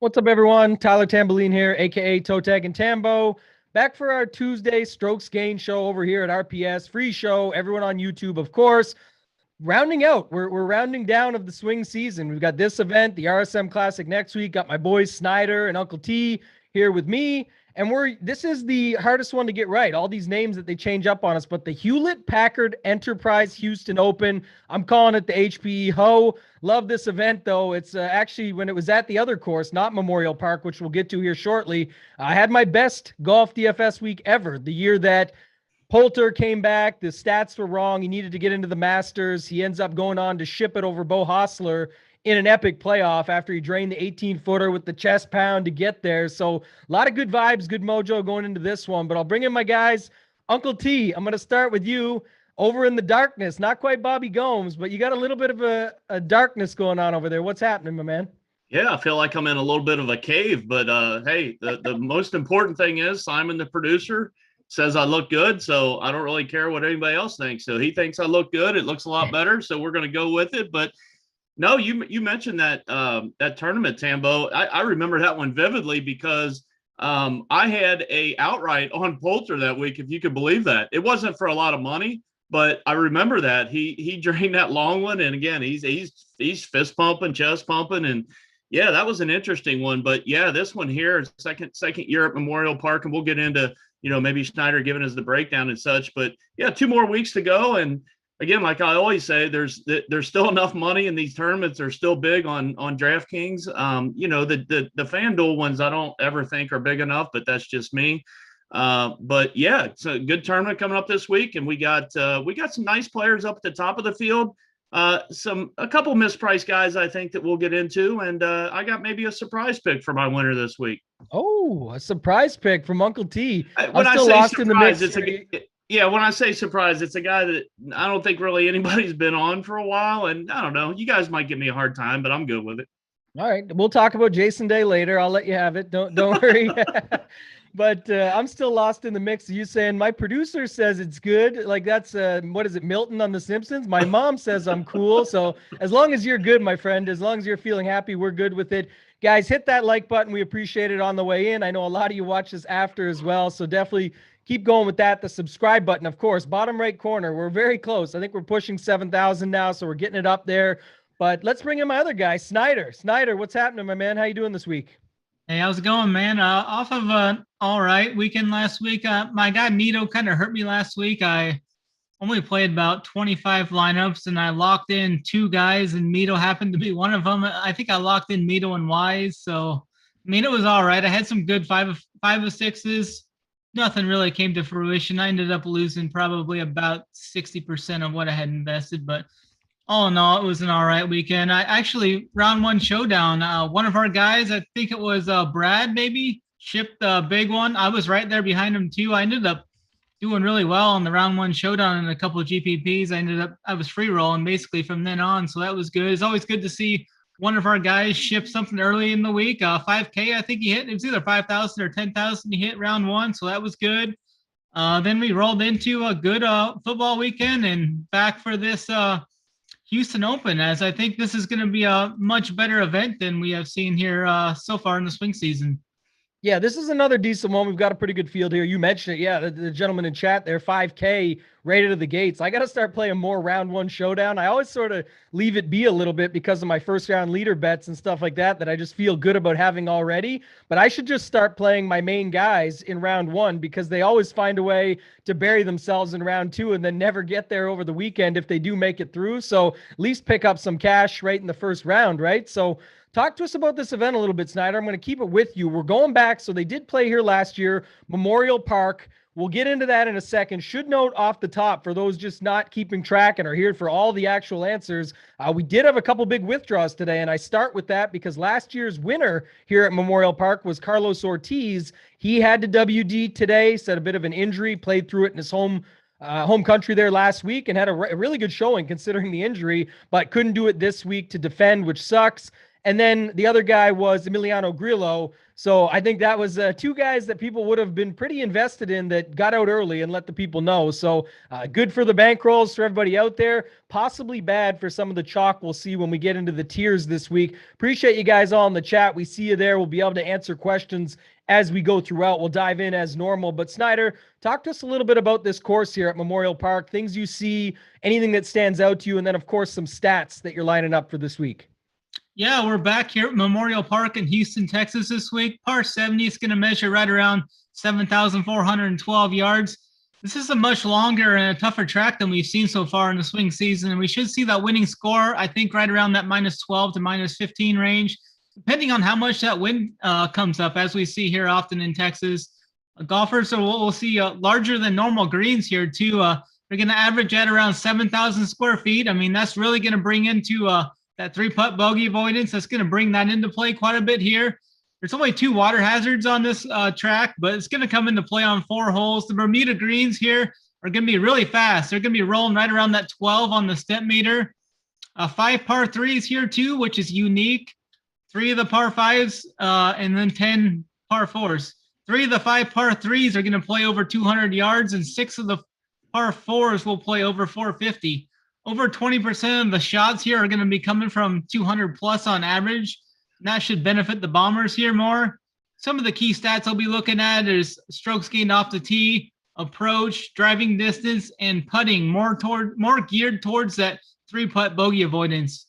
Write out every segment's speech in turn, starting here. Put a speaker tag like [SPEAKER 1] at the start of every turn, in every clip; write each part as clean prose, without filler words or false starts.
[SPEAKER 1] What's up, everyone? Tyler Tamboline here, aka Toe Tag and Tambo. Back for our Tuesday Strokes Gain show over here at RPS. Free show, everyone on YouTube, of course. Rounding out, we're rounding down of the swing season. We've got this event, the RSM Classic next week. Got my boys Snyder and Uncle T here with me. And this is the hardest one to get right. All these names that they change up on us, but the Hewlett Packard Enterprise Houston Open. I'm calling it the HPE Ho. Love this event, though. It's actually when it was at the other course, not Memorial Park, which we'll get to here shortly. I had my best golf DFS week ever. The year that Poulter came back, the stats were wrong. He needed to get into the Masters. He ends up going on to ship it over Bo Hostler in an epic playoff after he drained the 18-footer with the chest pound to get there. So a lot of good vibes, good mojo going into this one. But I'll bring in my guys. Uncle T, I'm going to start with you over in the darkness. Not quite Bobby Gomes, but you got a little bit of a darkness going on over there. What's happening, my man?
[SPEAKER 2] Yeah, I feel like I'm in a little bit of a cave, but hey, the most important thing is Simon, the producer, says I look good, so I don't really care what anybody else thinks. So he thinks I look good. It looks a lot better, so we're going to go with it. But no, you mentioned that that tournament, Tambo. I remember that one vividly because I had a outright on Poulter that week, if you could believe that. It wasn't for a lot of money, but I remember that he drained that long one, and again he's fist pumping, chest pumping, and yeah, that was an interesting one. But yeah, this one here is second year at Memorial Park, and we'll get into maybe Schneider giving us the breakdown and such. But yeah, 2 more weeks to go, and again, like I always say, there's still enough money in these tournaments. They're still big on DraftKings. The FanDuel ones I don't ever think are big enough, but that's just me. But yeah, it's a good tournament coming up this week, and we got some nice players up at the top of the field. A couple mispriced guys I think that we'll get into, and I got maybe a surprise pick for my winner this week.
[SPEAKER 1] Oh, a surprise pick from Uncle T.
[SPEAKER 2] When I say surprise, when I say surprise, it's a guy that I don't think really anybody's been on for a while, and I don't know. You guys might give me a hard time, but I'm good with it.
[SPEAKER 1] All right, we'll talk about Jason Day later. I'll let you have it. Don't worry. But I'm still lost in the mix. You saying my producer says it's good. Like that's what is it, Milton on The Simpsons? My mom says I'm cool. So as long as you're good, my friend, as long as you're feeling happy, we're good with it. Guys, hit that like button. We appreciate it on the way in. I know a lot of you watch this after as well. So definitely keep going with that. The subscribe button, of course, bottom right corner. We're very close. I think we're pushing 7,000 now. So we're getting it up there. But let's bring in my other guy, Snyder. Snyder, what's happening, my man? How you doing this week?
[SPEAKER 3] Hey, how's it going, man? Off of an all right weekend last week. My guy Mito kind of hurt me last week. I only played about 25 lineups, and I locked in 2 guys, and Mito happened to be one of them. I think I locked in Mito and Wise, so Mito was all right. I had some good 5 of 6s. Nothing really came to fruition. I ended up losing probably about 60% of what I had invested, but all in all, it was an all right weekend. I actually, round 1 showdown, one of our guys, I think it was Brad maybe, shipped the big one. I was right there behind him too. I ended up doing really well on the round 1 showdown and a couple of GPPs. I was free rolling basically from then on, so that was good. It's always good to see one of our guys ship something early in the week. 5K, I think he hit. It was either 5,000 or 10,000 he hit round 1, so that was good. Then we rolled into a good football weekend and back for this Houston Open, as I think this is going to be a much better event than we have seen here so far in the swing season.
[SPEAKER 1] Yeah, this is another decent one. We've got a pretty good field here. You mentioned it. Yeah, the gentleman in chat there, 5K right out of the gates. I got to start playing more round 1 showdown. I always sort of leave it be a little bit because of my first round leader bets and stuff like that I just feel good about having already. But I should just start playing my main guys in round 1 because they always find a way to bury themselves in round 2 and then never get there over the weekend if they do make it through. So at least pick up some cash right in the first round, right? So talk to us about this event a little bit, Snyder. I'm going to keep it with you. We're going back. So they did play here last year, Memorial Park. We'll get into that in a second. Should note off the top, for those just not keeping track and are here for all the actual answers, we did have a couple big withdrawals today, and I start with that because last year's winner here at Memorial Park was Carlos Ortiz. He had to WD today, said a bit of an injury, played through it in his home country there last week and had a really good showing considering the injury, but couldn't do it this week to defend, which sucks. And then the other guy was Emiliano Grillo. So I think that was two guys that people would have been pretty invested in that got out early and let the people know. So good for the bankrolls for everybody out there. Possibly bad for some of the chalk we'll see when we get into the tiers this week. Appreciate you guys all in the chat. We see you there. We'll be able to answer questions as we go throughout. We'll dive in as normal. But Snyder, talk to us a little bit about this course here at Memorial Park, things you see, anything that stands out to you, and then, of course, some stats that you're lining up for this week.
[SPEAKER 3] Yeah, we're back here at Memorial Park in Houston, Texas this week. Par 70 is going to measure right around 7,412 yards. This is a much longer and a tougher track than we've seen so far in the swing season. And we should see that winning score, I think, right around that -12 to -15 range, depending on how much that wind comes up, as we see here often in Texas. Golfers, so we'll see larger than normal greens here, too. They're going to average at around 7,000 square feet. I mean, that's really going to bring into that 3-putt bogey avoidance. That's going to bring that into play quite a bit here. There's only 2 water hazards on this track, but it's going to come into play on 4 holes. The Bermuda greens here are going to be really fast. They're going to be rolling right around that 12 on the step meter. 5 par 3s here too, which is unique. 3 of the par 5s and then 10 par 4s. 3 of the 5 par 3s are going to play over 200 yards, and 6 of the par 4s will play over 450. Over 20% of the shots here are going to be coming from 200 plus on average. And that should benefit the bombers here more. Some of the key stats I'll be looking at is strokes gained off the tee, approach, driving distance, and putting, more geared towards that 3-putt bogey avoidance.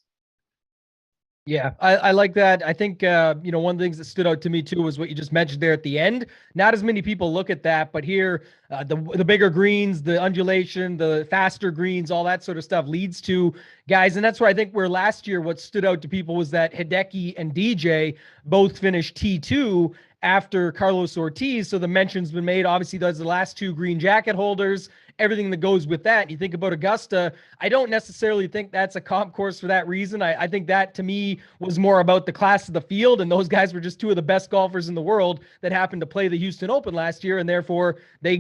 [SPEAKER 1] Yeah, I like that. I think, one of the things that stood out to me too was what you just mentioned there at the end. Not as many people look at that, but here, the bigger greens, the undulation, the faster greens, all that sort of stuff leads to guys. And that's where I think where last year what stood out to people was that Hideki and DJ both finished T2 after Carlos Ortiz. So the mention's been made. Obviously, those are the last 2 green jacket holders, everything that goes with that. You think about Augusta, I don't necessarily think that's a comp course for that reason. I think that to me was more about the class of the field, and those guys were just 2 of the best golfers in the world that happened to play the Houston Open last year, and therefore they,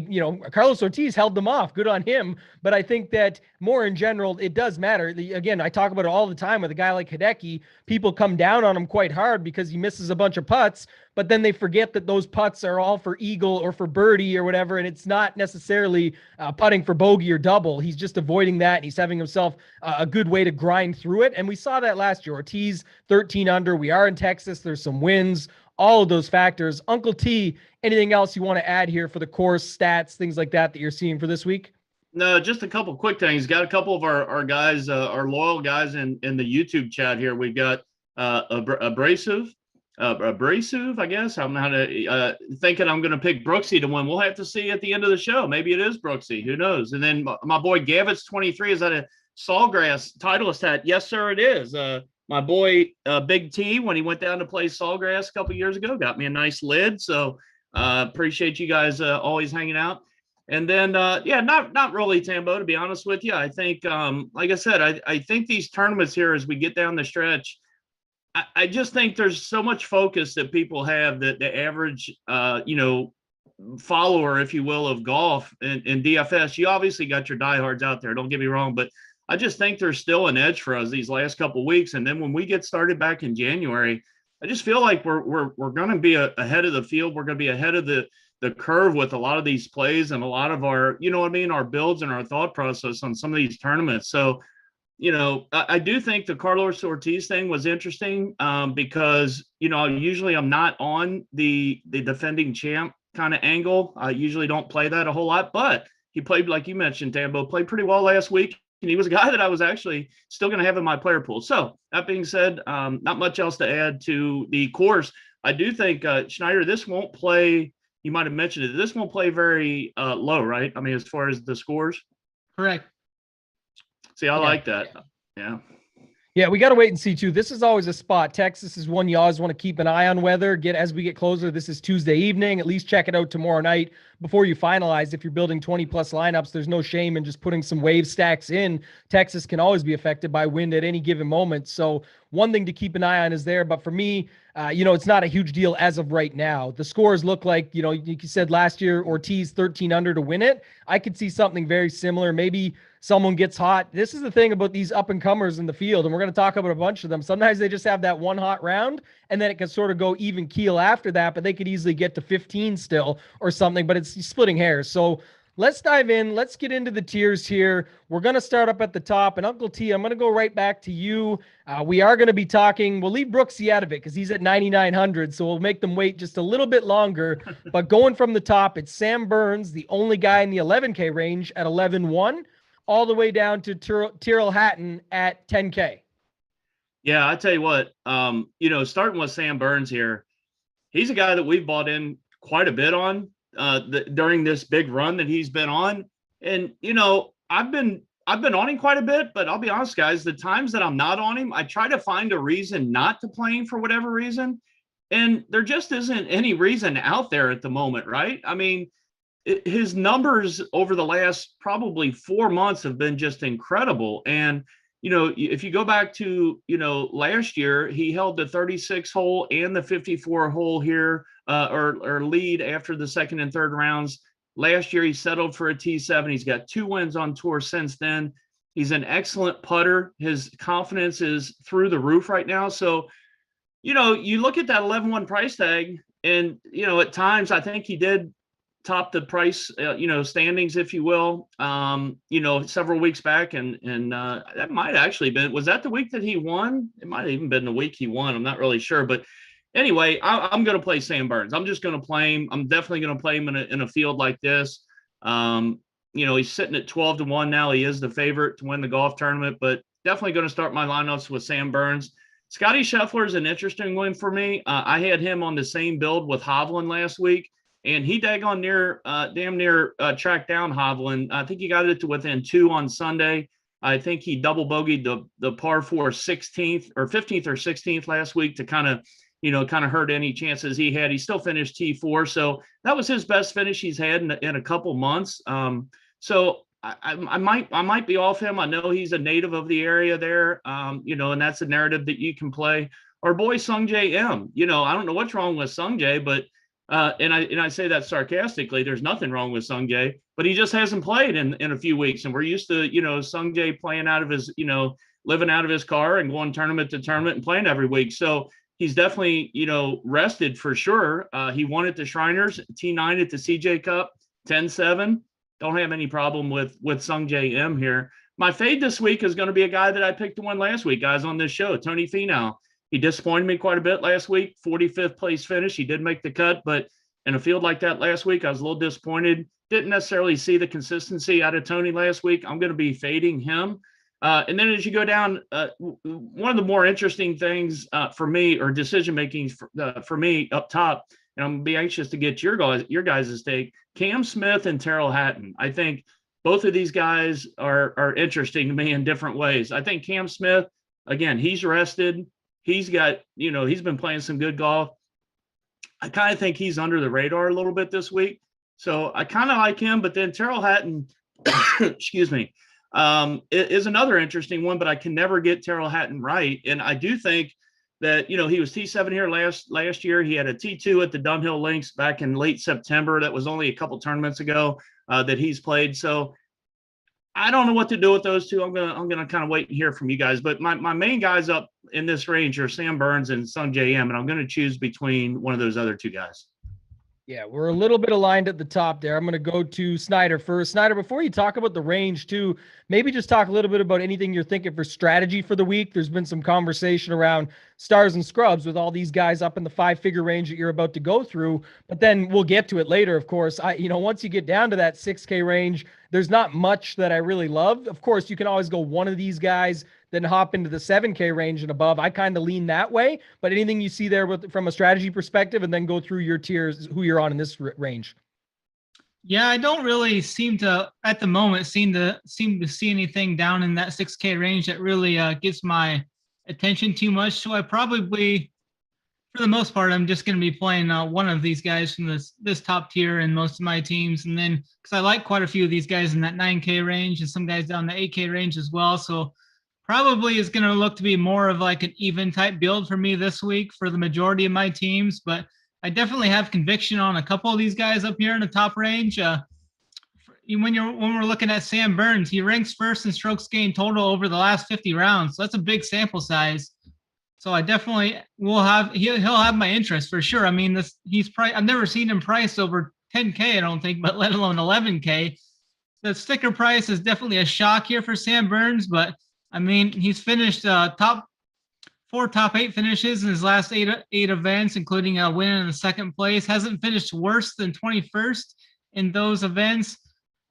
[SPEAKER 1] Carlos Ortiz held them off. Good on him. But I think that more in general, it does matter. Again, I talk about it all the time with a guy like Hideki. People come down on him quite hard because he misses a bunch of putts, but then they forget that those putts are all for eagle or for birdie or whatever, and it's not necessarily putting for bogey or double. He's just avoiding that, and he's having himself a good way to grind through it, and we saw that last year. Ortiz, 13 under. We are in Texas. There's some winds, all of those factors. Uncle T, anything else you want to add here for the course, stats, things like that you're seeing for this week?
[SPEAKER 2] No, just a couple quick things. Got a couple of our guys, our loyal guys in the YouTube chat here. We've got Abrasive, I guess. I'm not thinking I'm going to pick Brooksy to win. We'll have to see at the end of the show. Maybe it is Brooksy. Who knows? And then my boy Gavitz 23, is that a Sawgrass Titleist hat? Yes, sir, it is. My boy Big T, when he went down to play Sawgrass a couple years ago, got me a nice lid. So appreciate you guys always hanging out. And then, not really, Tambo, to be honest with you. I think, like I said, I think these tournaments here, as we get down the stretch, I just think there's so much focus that people have that the average, follower, if you will, of golf and DFS, you obviously got your diehards out there. Don't get me wrong, but I just think there's still an edge for us these last couple of weeks. And then when we get started back in January, I just feel like we're going to be ahead of the field. We're going to be ahead of the curve with a lot of these plays and a lot of our, our builds and our thought process on some of these tournaments. So, I do think the Carlos Ortiz thing was interesting because, usually I'm not on the defending champ kind of angle. I usually don't play that a whole lot, but he played, like you mentioned, Tambo, played pretty well last week. And he was a guy that I was actually still going to have in my player pool. So that being said, not much else to add to the course. I do think, Schneider, this won't play. You might have mentioned it. This won't play very low, right? I mean, as far as the scores.
[SPEAKER 3] Correct.
[SPEAKER 2] See, I like that. Yeah.
[SPEAKER 1] Yeah, we got to wait and see too. This is always a spot. Texas is one you always want to keep an eye on weather. As we get closer, this is Tuesday evening. At least check it out tomorrow night before you finalize. If you're building 20 plus lineups, there's no shame in just putting some wave stacks in. Texas can always be affected by wind at any given moment. So one thing to keep an eye on is there. But for me, it's not a huge deal as of right now. The scores look like, you said last year, Ortiz 13 under to win it. I could see something very similar. Maybe someone gets hot. This is the thing about these up and comers in the field, and we're going to talk about a bunch of them. Sometimes they just have that one hot round, and then it can sort of go even keel after that, but they could easily get to 15 still or something, but it's splitting hairs. So let's dive in. Let's get into the tiers here. We're going to start up at the top. And Uncle T, I'm going to go right back to you. We are going to be talking. We'll leave Brooksy out of it because he's at 9,900. So we'll make them wait just a little bit longer. But going from the top, it's Sam Burns, the only guy in the 11K range at 11-1, all the way down to Tyrrell Hatton at 10K.
[SPEAKER 2] Yeah, I tell you what, starting with Sam Burns here, he's a guy that we've bought in quite a bit on during this big run that he's been on. And, I've been on him quite a bit, but I'll be honest, guys, the times that I'm not on him, I try to find a reason not to play him for whatever reason. And there just isn't any reason out there at the moment, right? I mean, his numbers over the last probably 4 months have been just incredible. And, if you go back to, last year, he held the 36 hole and the 54 hole here, or lead after the second and third rounds. Last year, he settled for a T7. He's got 2 wins on tour since then. He's an excellent putter. His confidence is through the roof right now. So, you look at that 11-1 price tag, and, at times I think he did top the price, standings, if you will, several weeks back. And that might actually been, was that the week that he won? It might have even been the week he won. I'm not really sure. But anyway, I'm going to play Sam Burns. I'm just going to play him. I'm definitely going to play him in a field like this. He's sitting at 12-1 now. He is the favorite to win the golf tournament, but definitely going to start my lineups with Sam Burns. Scotty Scheffler is an interesting one for me. I had him on the same build with Hovland last week, and he damn near tracked down Hovland. I think he got it to within 2 on Sunday. I think he double bogeyed the par 4 16th or 15th or 16th last week to kind of hurt any chances he had. He still finished T4. So that was his best finish he's had in a couple months. So I might be off him. I know he's a native of the area there, and that's a narrative that you can play. Our boy Sungjae M, I don't know what's wrong with Sungjae, but and I say that sarcastically. There's nothing wrong with Sungjae, but he just hasn't played in a few weeks. And we're used to, Sungjae playing out of his, living out of his car and going tournament to tournament and playing every week. So he's definitely, rested for sure. He won at the Shriners, T9 at the CJ Cup, 10-7. Don't have any problem with Sungjae M here. My fade this week is going to be a guy that I picked to win last week, guys, on this show, Tony Finau. He disappointed me quite a bit last week, 45th place finish. He did make the cut, but in a field like that last week, I was a little disappointed. Didn't necessarily see the consistency out of Tony last week. I'm going to be fading him. And then as you go down, one of the more interesting things for me, or decision-making for me up top, and I'm going to be anxious to get your guys' take, Cam Smith and Tyrrell Hatton. I think both of these guys are interesting to me in different ways. I think Cam Smith, again, he's rested. He's got, he's been playing some good golf. I kind of think he's under the radar a little bit this week. So I kind of like him, but then Tyrrell Hatton, excuse me, is another interesting one, but I can never get Tyrrell Hatton right. And I do think that, he was T7 here last year. He had a T2 at the Dunhill Links back in late September. That was only a couple tournaments ago that he's played. So I don't know what to do with those two. I'm gonna kind of wait and hear from you guys. But my main guys up in this range are Sam Burns and Sungjae M, and I'm gonna choose between one of those other two guys.
[SPEAKER 1] Yeah, we're a little bit aligned at the top there. I'm going to go to Snyder first. Snyder, before you talk about the range too, maybe just talk a little bit about anything you're thinking for strategy for the week. There's been some conversation around stars and scrubs with all these guys up in the 5-figure range that you're about to go through, but then we'll get to it later, of course. Once you get down to that 6K range, there's not much that I really love. Of course, you can always go one of these guys, then hop into the 7K range and above. I kind of lean that way, but anything you see there from a strategy perspective, and then go through your tiers, who you're on in this range.
[SPEAKER 3] Yeah, I don't really seem to, at the moment, seem to see anything down in that 6K range that really gets my attention too much. So I probably, for the most part, I'm just going to be playing one of these guys from this top tier in most of my teams. And then, because I like quite a few of these guys in that 9K range and some guys down the 8K range as well. So probably is going to look to be more of like an even type build for me this week for the majority of my teams, but I definitely have conviction on a couple of these guys up here in the top range. When we're looking at Sam Burns, he ranks first in strokes gained total over the last 50 rounds. So that's a big sample size. So I definitely will have he'll have my interest for sure. I mean, I've never seen him priced over 10K, I don't think, but let alone 11K. The sticker price is definitely a shock here for Sam Burns, but I mean, he's finished top 8 finishes in his last eight events, including a win in the second place. Hasn't finished worse than 21st in those events.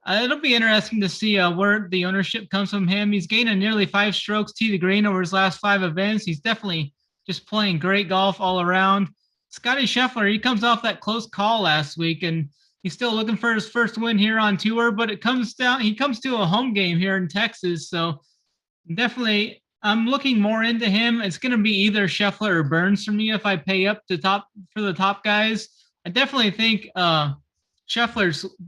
[SPEAKER 3] It'll be interesting to see where the ownership comes from him. He's gained nearly 5 strokes tee to green over his last 5 events. He's definitely just playing great golf all around. Scotty Scheffler, he comes off that close call last week, and he's still looking for his first win here on tour, but he comes to a home game here in Texas. So definitely I'm looking more into him. It's going to be either Scheffler or Burns for me if I pay up to top for the top guys. I definitely think the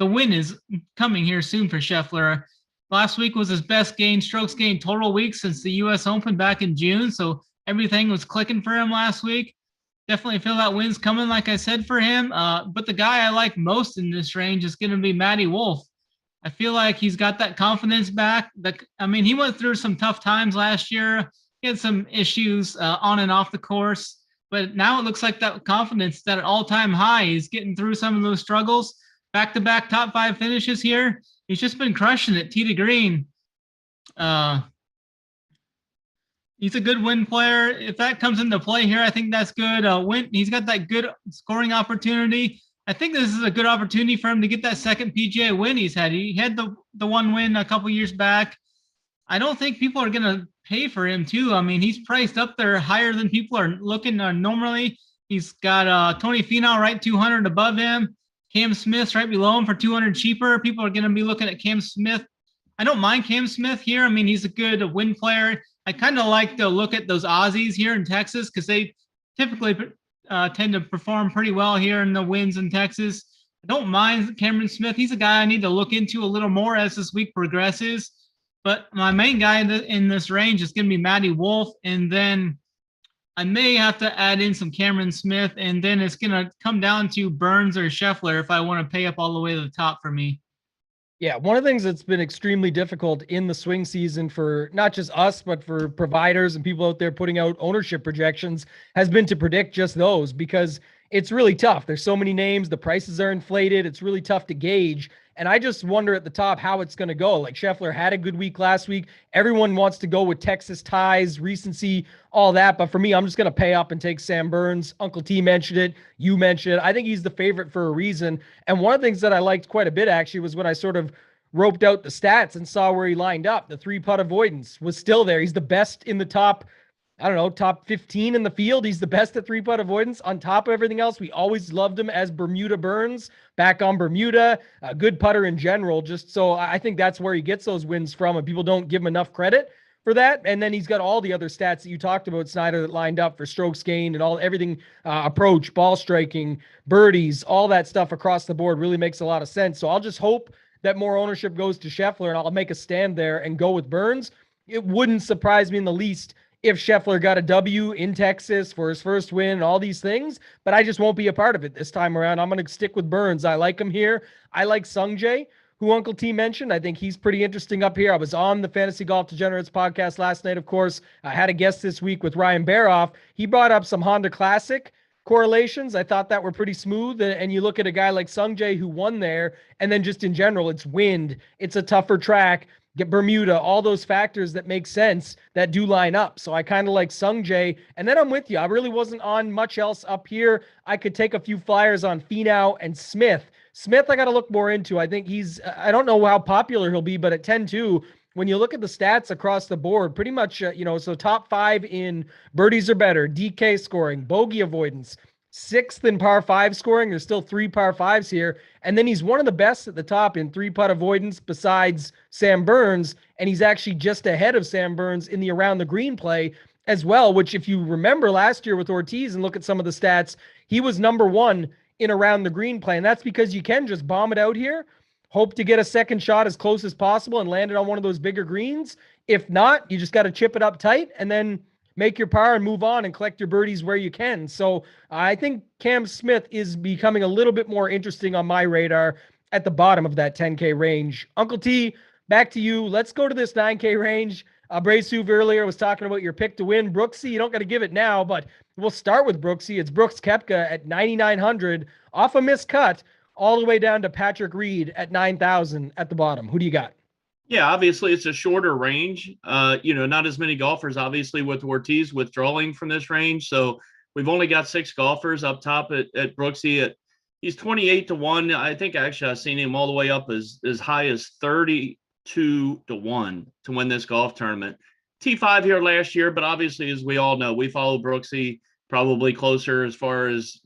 [SPEAKER 3] win is coming here soon for Scheffler. Last week was his best strokes gained total week since the U.S. Open back in June. So everything was clicking for him last week. Definitely feel that win's coming, like I said, for him. But the guy I like most in this range is going to be Matty Wolff. I feel like he's got that confidence back. He went through some tough times last year. He had some issues on and off the course. But now it looks like that confidence is at an all-time high. He's getting through some of those struggles. Back-to-back top 5 finishes here. He's just been crushing it tee to green. He's a good win player. If that comes into play here, I think that's good. He's got that good scoring opportunity. I think this is a good opportunity for him to get that second PGA win he's had. He had the one win a couple years back. I don't think people are going to pay for him too. I mean, he's priced up there higher than people are looking normally. He's got Tony Finau right 200 above him. Cam Smith's right below him for 200 cheaper. People are going to be looking at Cam Smith. I don't mind Cam Smith here. I mean, he's a good win player. I kind of like to look at those Aussies here in Texas because they typically tend to perform pretty well here in the wins in Texas. I don't mind Cameron Smith. He's a guy I need to look into a little more as this week progresses. But my main guy in this range is going to be Matty Wolff. And then I may have to add in some Cameron Smith. And then it's going to come down to Burns or Scheffler if I want to pay up all the way to the top for me.
[SPEAKER 1] Yeah, one of the things that's been extremely difficult in the swing season for not just us, but for providers and people out there putting out ownership projections has been to predict just those because it's really tough. There's so many names. The prices are inflated. It's really tough to gauge. And I just wonder at the top how it's going to go. Like Scheffler had a good week last week. Everyone wants to go with Texas ties, recency, all that. But for me, I'm just going to pay up and take Sam Burns. Uncle T mentioned it. You mentioned it. I think he's the favorite for a reason. And one of the things that I liked quite a bit actually was when I sort of roped out the stats and saw where he lined up. The 3-putt avoidance was still there. He's the best in the top, top 15 in the field. He's the best at 3-putt avoidance. On top of everything else, we always loved him as Bermuda Burns, back on Bermuda, a good putter in general. Just so I think that's where he gets those wins from, and people don't give him enough credit for that. And then he's got all the other stats that you talked about, Snyder, that lined up for strokes gained and everything, approach, ball striking, birdies, all that stuff across the board really makes a lot of sense. So I'll just hope that more ownership goes to Scheffler, and I'll make a stand there and go with Burns. It wouldn't surprise me in the least if Scheffler got a W in Texas for his first win and all these things, but I just won't be a part of it this time around. I'm going to stick with Burns. I like him here. I like Sungjae, who Uncle T mentioned. I think he's pretty interesting up here. I was on the Fantasy Golf Degenerates podcast last night, of course. I had a guest this week with Ryan Baroff. He brought up some Honda Classic correlations. I thought that were pretty smooth. And you look at a guy like Sungjae who won there, and then just in general, it's wind. It's a tougher track. Get Bermuda, all those factors that make sense that do line up. So I kind of like Sungjae. And then I'm with you. I really wasn't on much else up here. I could take a few flyers on Finau and Smith. Smith, I got to look more into. I think I don't know how popular he'll be, but at 10-2, when you look at the stats across the board, pretty much, so top 5 in birdies or better, DK scoring, bogey avoidance, 6th in par 5 scoring. There's still 3 par 5s here. And then he's one of the best at the top in 3-putt avoidance besides Sam Burns. And he's actually just ahead of Sam Burns in the around the green play as well, which if you remember last year with Ortiz and look at some of the stats, he was number 1 in around the green play. And that's because you can just bomb it out here, hope to get a second shot as close as possible and land it on one of those bigger greens. If not, you just got to chip it up tight and then make your par and move on and collect your birdies where you can. So I think Cam Smith is becoming a little bit more interesting on my radar at the bottom of that 10K range. Uncle T, back to you. Let's go to this 9K range. Braysuv earlier was talking about your pick to win. Brooksy, you don't got to give it now, but we'll start with Brooksy. It's Brooks Koepka at 9,900 off a miscut all the way down to Patrick Reed at 9,000 at the bottom. Who do you got?
[SPEAKER 2] Yeah, obviously it's a shorter range. Not as many golfers, obviously, with Ortiz withdrawing from this range. So we've only got 6 golfers up top at Brooksy. He's 28-1. I think actually I've seen him all the way up as high as 32-1 to win this golf tournament. T5 here last year, but obviously, as we all know, we follow Brooksy probably closer as far as,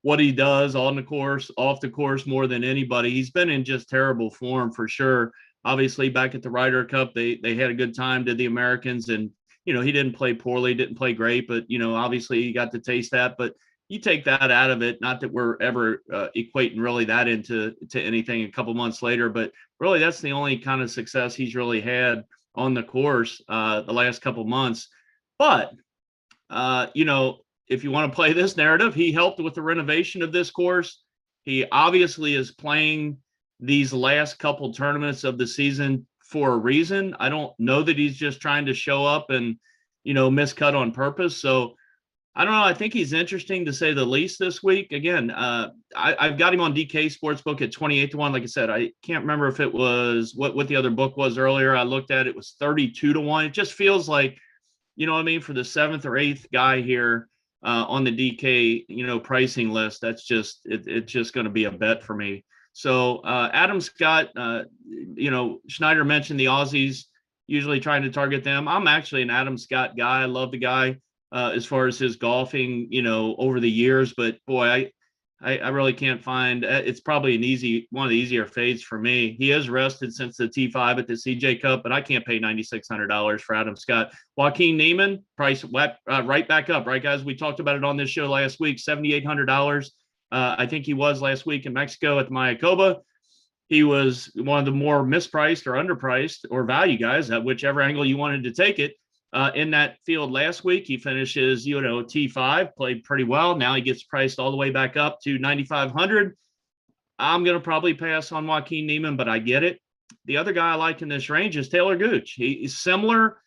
[SPEAKER 2] what he does on the course, off the course more than anybody. He's been in just terrible form for sure. Obviously, back at the Ryder Cup, they had a good time, did the Americans, and, he didn't play poorly, didn't play great, but, obviously he got to taste that. But you take that out of it, not that we're ever equating really that into anything a couple months later, but really that's the only kind of success he's really had on the course the last couple months. But, if you want to play this narrative, he helped with the renovation of this course. He obviously is playing these last couple tournaments of the season for a reason. I don't know that he's just trying to show up and, miscut on purpose. So I don't know. I think he's interesting to say the least this week. Again, I've got him on DK Sportsbook at 28-1. Like I said, I can't remember if it was what the other book was earlier. I looked at it, was 32-1. It just feels like, for the 7th or 8th guy here on the DK, pricing list, that's just, it's just going to be a bet for me. So Adam Scott, Schneider mentioned the Aussies, usually trying to target them. I'm actually an Adam Scott guy. I love the guy as far as his golfing, over the years. But boy, I really can't find. It's probably one of the easier fades for me. He is rested since the T5 at the CJ Cup, but I can't pay $9,600 for Adam Scott. Joaquin Niemann, price right back up, right, guys? We talked about it on this show last week, $7,800. I think he was last week in Mexico at the Mayakoba. He was one of the more mispriced or underpriced or value guys, at whichever angle you wanted to take it. In that field last week, he finishes, T5, played pretty well. Now he gets priced all the way back up to 9,500. I'm going to probably pass on Joaquin Niemann, but I get it. The other guy I like in this range is Taylor Gooch. He's similar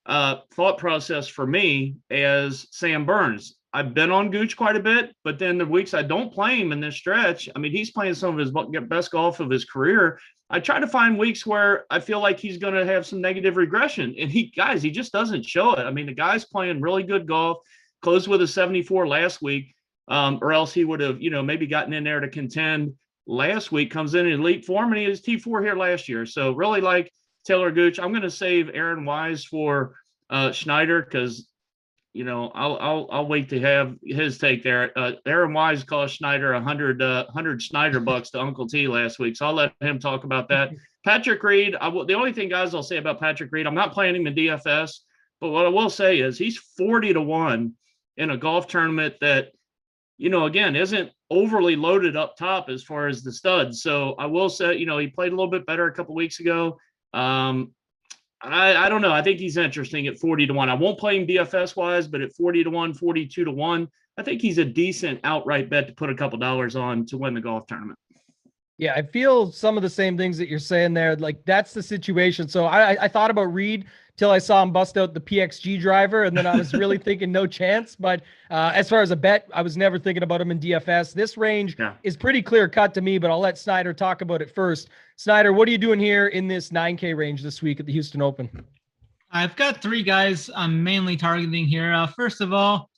[SPEAKER 2] thought process for me as Sam Burns. I've been on Gooch quite a bit, but then the weeks I don't play him in this stretch, he's playing some of his best golf of his career. I try to find weeks where I feel like he's going to have some negative regression, and he just doesn't show it. The guy's playing really good golf, closed with a 74 last week, or else he would have, maybe gotten in there to contend last week, comes in elite form, and he was T4 here last year. So really like Taylor Gooch. I'm going to save Aaron Wise for Schneider because, I'll wait to have his take there. Aaron Wise cost Schneider 100 Schneider bucks to Uncle T last week, so I'll let him talk about that. Patrick Reed, the only thing, guys, I'll say about Patrick Reed, I'm not playing him in DFS, but what I will say is he's 40-1 in a golf tournament that, again, isn't overly loaded up top as far as the studs. So I will say, he played a little bit better a couple weeks ago. I don't know. I think he's interesting at 40-1. I won't play him DFS wise, but at 40-1, 42-1, I think he's a decent outright bet to put a couple dollars on to win the golf tournament.
[SPEAKER 1] Yeah, I feel some of the same things that you're saying there. Like, that's the situation. So I thought about Reed till I saw him bust out the PXG driver, and then I was really thinking no chance. But as far as a bet, I was never thinking about him in DFS. This range is pretty clear cut to me, but I'll let Snyder talk about it first. Snyder, what are you doing here in this 9K range this week at the Houston Open?
[SPEAKER 3] I've got 3 guys I'm mainly targeting here. First of all,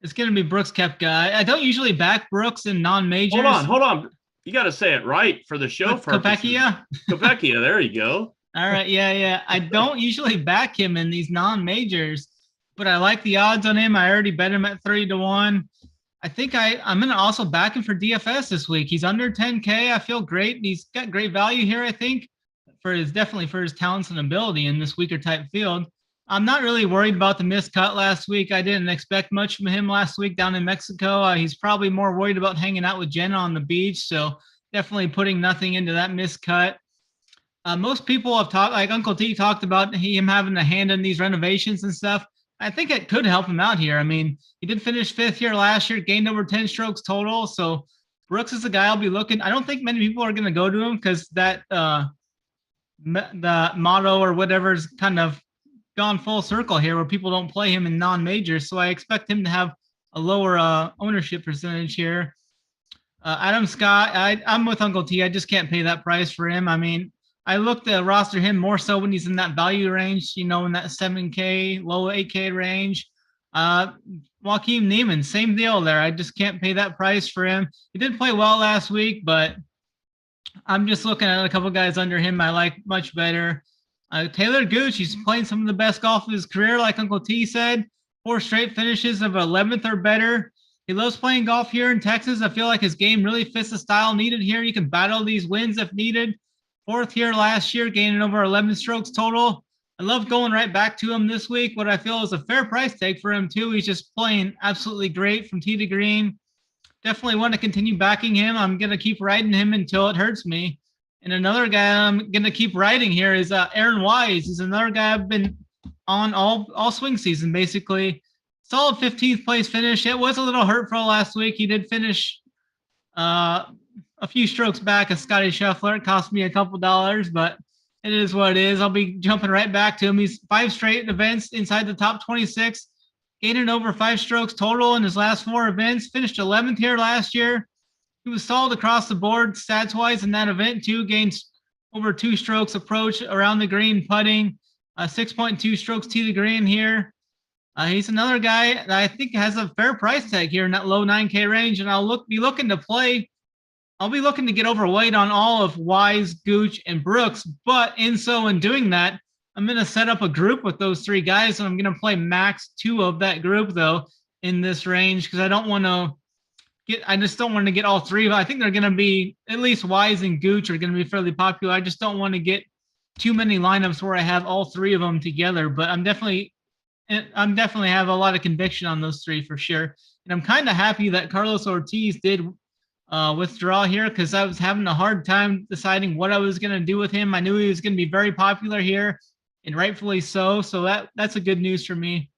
[SPEAKER 3] it's going to be Brooks Koepka. I don't usually back Brooks in non-majors.
[SPEAKER 2] Hold on. You got to say it right for the show.
[SPEAKER 3] Koepka?
[SPEAKER 2] Koepka, there you go.
[SPEAKER 3] All right, yeah. I don't usually back him in these non-majors, but I like the odds on him. I already bet him at 3-1. I think I'm going to also back him for DFS this week. He's under 10K. I feel great. He's got great value here, I think, definitely for his talents and ability in this weaker type field. I'm not really worried about the missed cut last week. I didn't expect much from him last week down in Mexico. He's probably more worried about hanging out with Jenna on the beach, so definitely putting nothing into that missed cut. Most people have talked, like Uncle T talked about him having a hand in these renovations and stuff. I think it could help him out here. I mean, he did finish 5th here last year, gained over 10 strokes total. So Brooks is the guy I'll be looking. I don't think many people are going to go to him because that the motto or whatever is kind of gone full circle here where people don't play him in non-majors. So I expect him to have a lower ownership percentage here. Adam Scott, I'm with Uncle T. I just can't pay that price for him. I mean, I look to roster him more so when he's in that value range, in that 7K, low 8K range. Joaquin Neiman, same deal there. I just can't pay that price for him. He did play well last week, but I'm just looking at a couple guys under him I like much better. Taylor Gooch, he's playing some of the best golf of his career, like Uncle T said. 4 straight finishes of 11th or better. He loves playing golf here in Texas. I feel like his game really fits the style needed here. You can battle these wins if needed. 4th here last year, gaining over 11 strokes total. I love going right back to him this week. What I feel is a fair price tag for him, too. He's just playing absolutely great from tee to green. Definitely want to continue backing him. I'm going to keep riding him until it hurts me. And another guy I'm going to keep riding here is Aaron Wise. He's another guy I've been on all swing season, basically. Solid 15th place finish. It was a little hurtful last week. He did finish a few strokes back as Scotty Scheffler. It cost me a couple dollars, but it is what it is. I'll be jumping right back to him. He's 5 straight events inside the top 26, gaining over 5 strokes total in his last 4 events. Finished 11th here last year. He was solid across the board, stats-wise in that event, too. Gained over 2 strokes approach around the green putting, 6.2 strokes tee to green here. He's another guy that I think has a fair price tag here in that low 9K range, and I'll be looking to play. I'll be looking to get overweight on all of Wise, Gooch, and Brooks, but in doing that, I'm going to set up a group with those 3 guys, and I'm going to play max 2 of that group, though, in this range, because I just don't want to get all 3 of them. I think they're going to be, at least Wise and Gooch are going to be fairly popular. I just don't want to get too many lineups where I have all 3 of them together, but I'm definitely have a lot of conviction on those 3 for sure. And I'm kind of happy that Carlos Ortiz did withdraw here because I was having a hard time deciding what I was going to do with him. I knew he was going to be very popular here, and rightfully so. So that's a good news for me.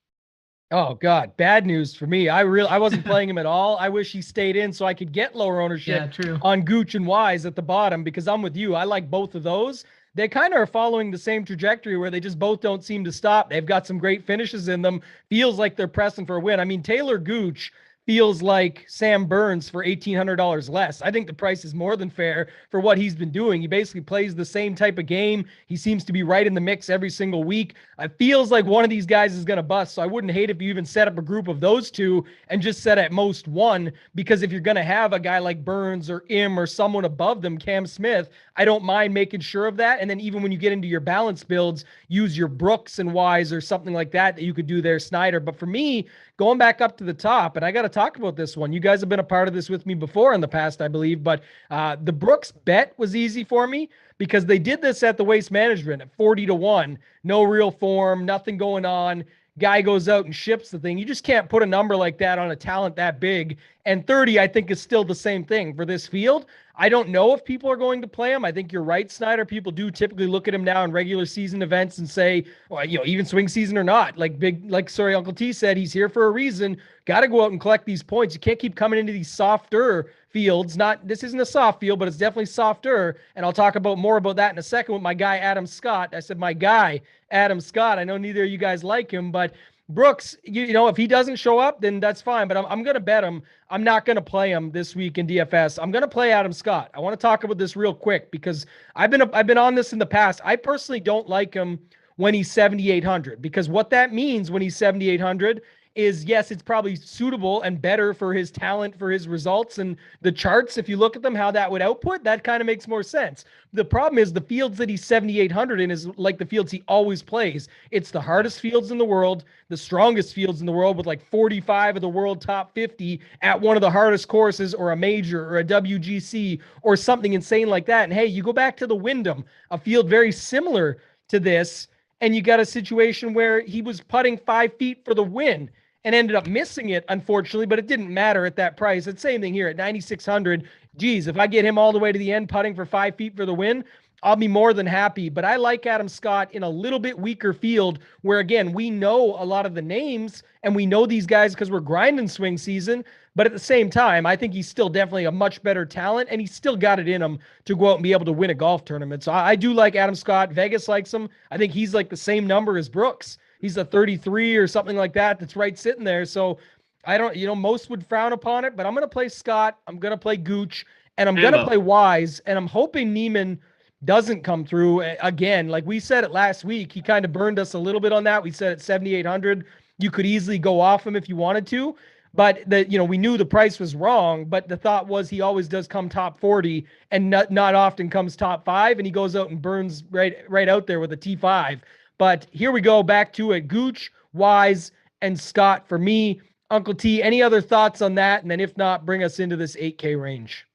[SPEAKER 1] Oh God, bad news for me. I wasn't playing him at all. I wish he stayed in so I could get lower ownership on Gooch and Wise at the bottom, because I'm with you. I like both of those. They kind of are following the same trajectory where they just both don't seem to stop. They've got some great finishes in them. Feels like they're pressing for a win. I mean, Taylor Gooch feels like Sam Burns for $1,800 less. I think the price is more than fair for what he's been doing. He basically plays the same type of game. He seems to be right in the mix every single week. It feels like one of these guys is going to bust. So I wouldn't hate if you even set up a group of those 2 and just set at most 1, because if you're going to have a guy like Burns or Im or someone above them, Cam Smith, I don't mind making sure of that. And then even when you get into your balance builds, use your Brooks and Wise or something like that you could do there, Snyder. But for me, going back up to the top, and I got to talk about this one. You guys have been a part of this with me before in the past, I believe, but the Brooks bet was easy for me because they did this at the Waste Management at 40-1. No real form, nothing going on. Guy goes out and ships the thing. You just can't put a number like that on a talent that big. And 30, I think, is still the same thing for this field. I don't know if people are going to play him. I think you're right, Snyder. People do typically look at him now in regular season events and say, well, even swing season or not, Uncle T said, he's here for a reason. Got to go out and collect these points. You can't keep coming into these softer fields. This isn't a soft field, but it's definitely softer. And I'll talk more about that in a second with my guy, Adam Scott. I said, my guy, Adam Scott. I know neither of you guys like him, but Brooks, if he doesn't show up, then that's fine. But I'm going to bet him. I'm not going to play him this week in DFS. I'm going to play Adam Scott. I want to talk about this real quick because I've been on this in the past. I personally don't like him when he's 7,800, because what that means when he's 7,800 is, yes, it's probably suitable and better for his talent, for his results and the charts. If you look at them, how that would output, that kind of makes more sense. The problem is the fields that he's 7,800 in is like the fields he always plays. It's the hardest fields in the world, the strongest fields in the world, with like 45 of the world top 50 at one of the hardest courses, or a major or a WGC or something insane like that. And hey, you go back to the Wyndham, a field very similar to this, and you got a situation where he was putting 5 feet for the win and ended up missing it, unfortunately, but it didn't matter at that price. It's the same thing here at 9,600. Geez, if I get him all the way to the end putting for 5 feet for the win, I'll be more than happy. But I like Adam Scott in a little bit weaker field where, again, we know a lot of the names and we know these guys because we're grinding swing season. But at the same time, I think he's still definitely a much better talent, and he's still got it in him to go out and be able to win a golf tournament. So I do like Adam Scott. Vegas likes him. I think he's like the same number as Brooks. He's a 33 or something like that. That's right sitting there. So I don't, most would frown upon it, but I'm going to play Scott. I'm going to play Gooch, and I'm going to play Wise. And I'm hoping Neiman doesn't come through again. Like we said it last week, he kind of burned us a little bit on that. We said at 7,800, you could easily go off him if you wanted to. But we knew the price was wrong, but the thought was he always does come top 40 and not often comes top 5, and he goes out and burns right out there with a T5. But here we go back to it. Gooch, Wise, and Scott for me. Uncle T, any other thoughts on that? And then if not, bring us into this 8K range.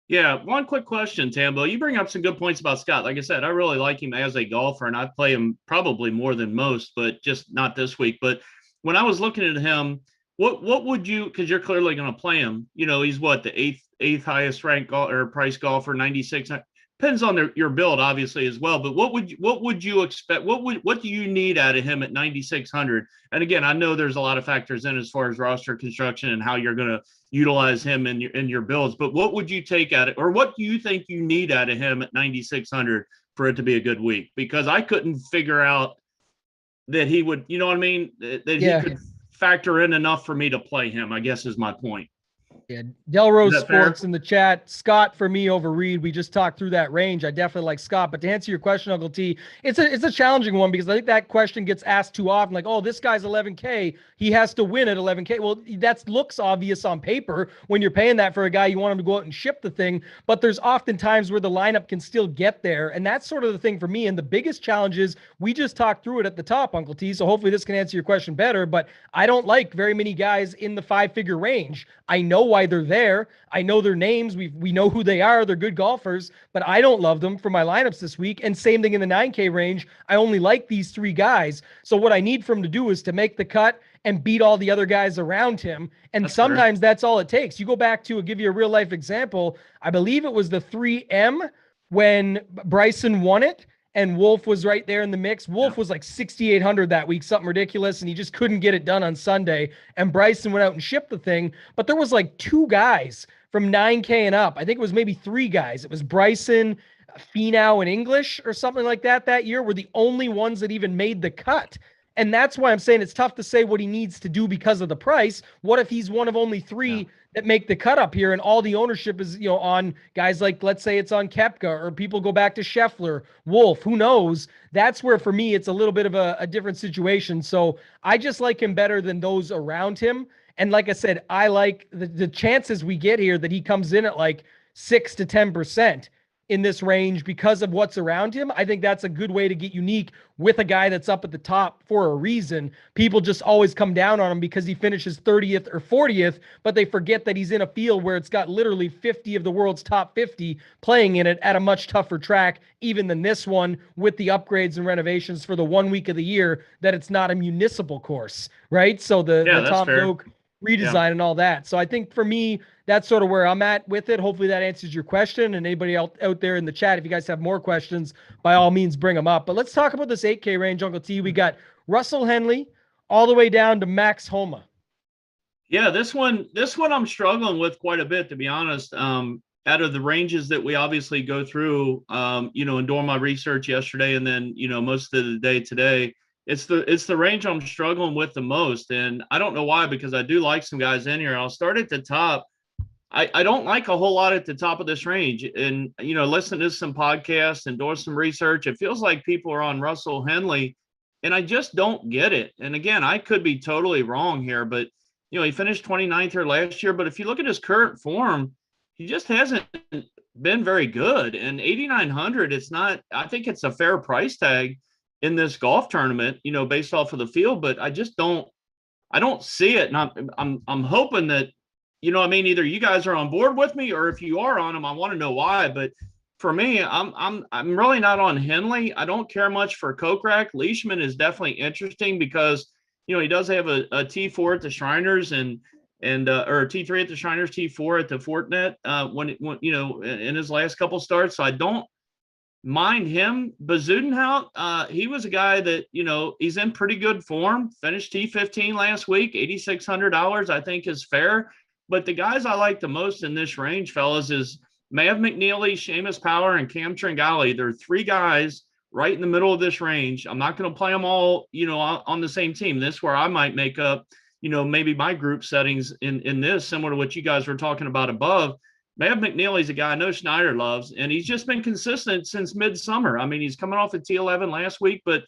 [SPEAKER 2] Yeah, one quick question, Tambo. You bring up some good points about Scott. Like I said, I really like him as a golfer, and I play him probably more than most, but just not this week. But when I was looking at him, what would you, because you're clearly going to play him, he's what, the eighth highest ranked or price golfer, 96. Depends on your build, obviously, as well. But what would you expect? What do you need out of him at 9,600? And again, I know there's a lot of factors in as far as roster construction and how you're going to utilize him in your builds. But what would you take at it, or what do you think you need out of him at 9,600 for it to be a good week? Because I couldn't figure out that he would, you know what I mean, that he could factor in enough for me to play him, I guess is my point.
[SPEAKER 1] Yeah, Delrose Sports fair? In the chat. Scott for me over Reed. We just talked through that range. I definitely like Scott. But to answer your question, Uncle T, it's a challenging one because I think that question gets asked too often. Like, oh, this guy's 11K. He has to win at 11K. Well, that looks obvious on paper when you're paying that for a guy. You want him to go out and ship the thing. But there's often times where the lineup can still get there. And that's sort of the thing for me. And the biggest challenge is we just talked through it at the top, Uncle T. So hopefully this can answer your question better. But I don't like very many guys in the 5-figure range. I know why they're there. I know their names. We know who they are. They're good golfers, but I don't love them for my lineups this week. And same thing in the 9K range. I only like these 3 guys. So what I need for him to do is to make the cut and beat all the other guys around him. And sometimes that's all it takes. You go back to, I'll give you a real life example. I believe it was the 3M when Bryson won it. And Wolf was right there in the mix. Wolf was like 6,800 that week, something ridiculous, and he just couldn't get it done on Sunday. And Bryson went out and shipped the thing. But there was like 2 guys from 9K and up. I think it was maybe 3 guys. It was Bryson, Finau, and English or something like that year were the only ones that even made the cut. And that's why I'm saying it's tough to say what he needs to do because of the price. What if he's one of only 3 that make the cut up here and all the ownership is, on guys like, let's say it's on Koepka, or people go back to Scheffler, Wolf, who knows? That's where, for me, it's a little bit of a different situation. So I just like him better than those around him. And like I said, I like the chances we get here that he comes in at like 6 to 10% in this range because of what's around him. I think that's a good way to get unique with a guy that's up at the top for a reason. People just always come down on him because he finishes 30th or 40th, but they forget that he's in a field where it's got literally 50 of the world's top 50 playing in it at a much tougher track, even than this one, with the upgrades and renovations for the 1 week of the year that it's not a municipal course, right? So the Tom Doak redesign and all that. So I think for me, that's sort of where I'm at with it. Hopefully that answers your question. And anybody out there in the chat, if you guys have more questions, by all means, bring them up. But let's talk about this 8K range, Uncle T. We got Russell Henley all the way down to Max Homa.
[SPEAKER 2] Yeah, this one I'm struggling with quite a bit, to be honest. Out of the ranges that we obviously go through, and doing my research yesterday and then, most of the day today, it's the range I'm struggling with the most. And I don't know why, because I do like some guys in here. I'll start at the top. I don't like a whole lot at the top of this range. And, listening to some podcasts and doing some research, it feels like people are on Russell Henley, and I just don't get it. And again, I could be totally wrong here, but, he finished 29th here last year. But if you look at his current form, he just hasn't been very good. And 8,900, I think it's a fair price tag in this golf tournament, based off of the field, but I don't see it. And I'm hoping that, either you guys are on board with me, or if you are on them, I want to know why. But for me, I'm really not on Henley. I don't care much for Kokrak. Leishman is definitely interesting because, he does have a T4 at the Shriners or a T3 at the Shriners, T4 at the Fortinet when in his last couple starts. So I don't mind him. Bezuidenhout, he was a guy that, he's in pretty good form. Finished T15 last week, $8,600, I think is fair. But the guys I like the most in this range, fellas, is Mav McNeely, Seamus Power, and Cam Tringali. There are three guys right in the middle of this range. I'm not going to play them all, on the same team. This is where I might make up, maybe my group settings in this, similar to what you guys were talking about above. Mav McNeely's a guy I know Schneider loves, and he's just been consistent since midsummer. I mean, he's coming off a T11 last week, but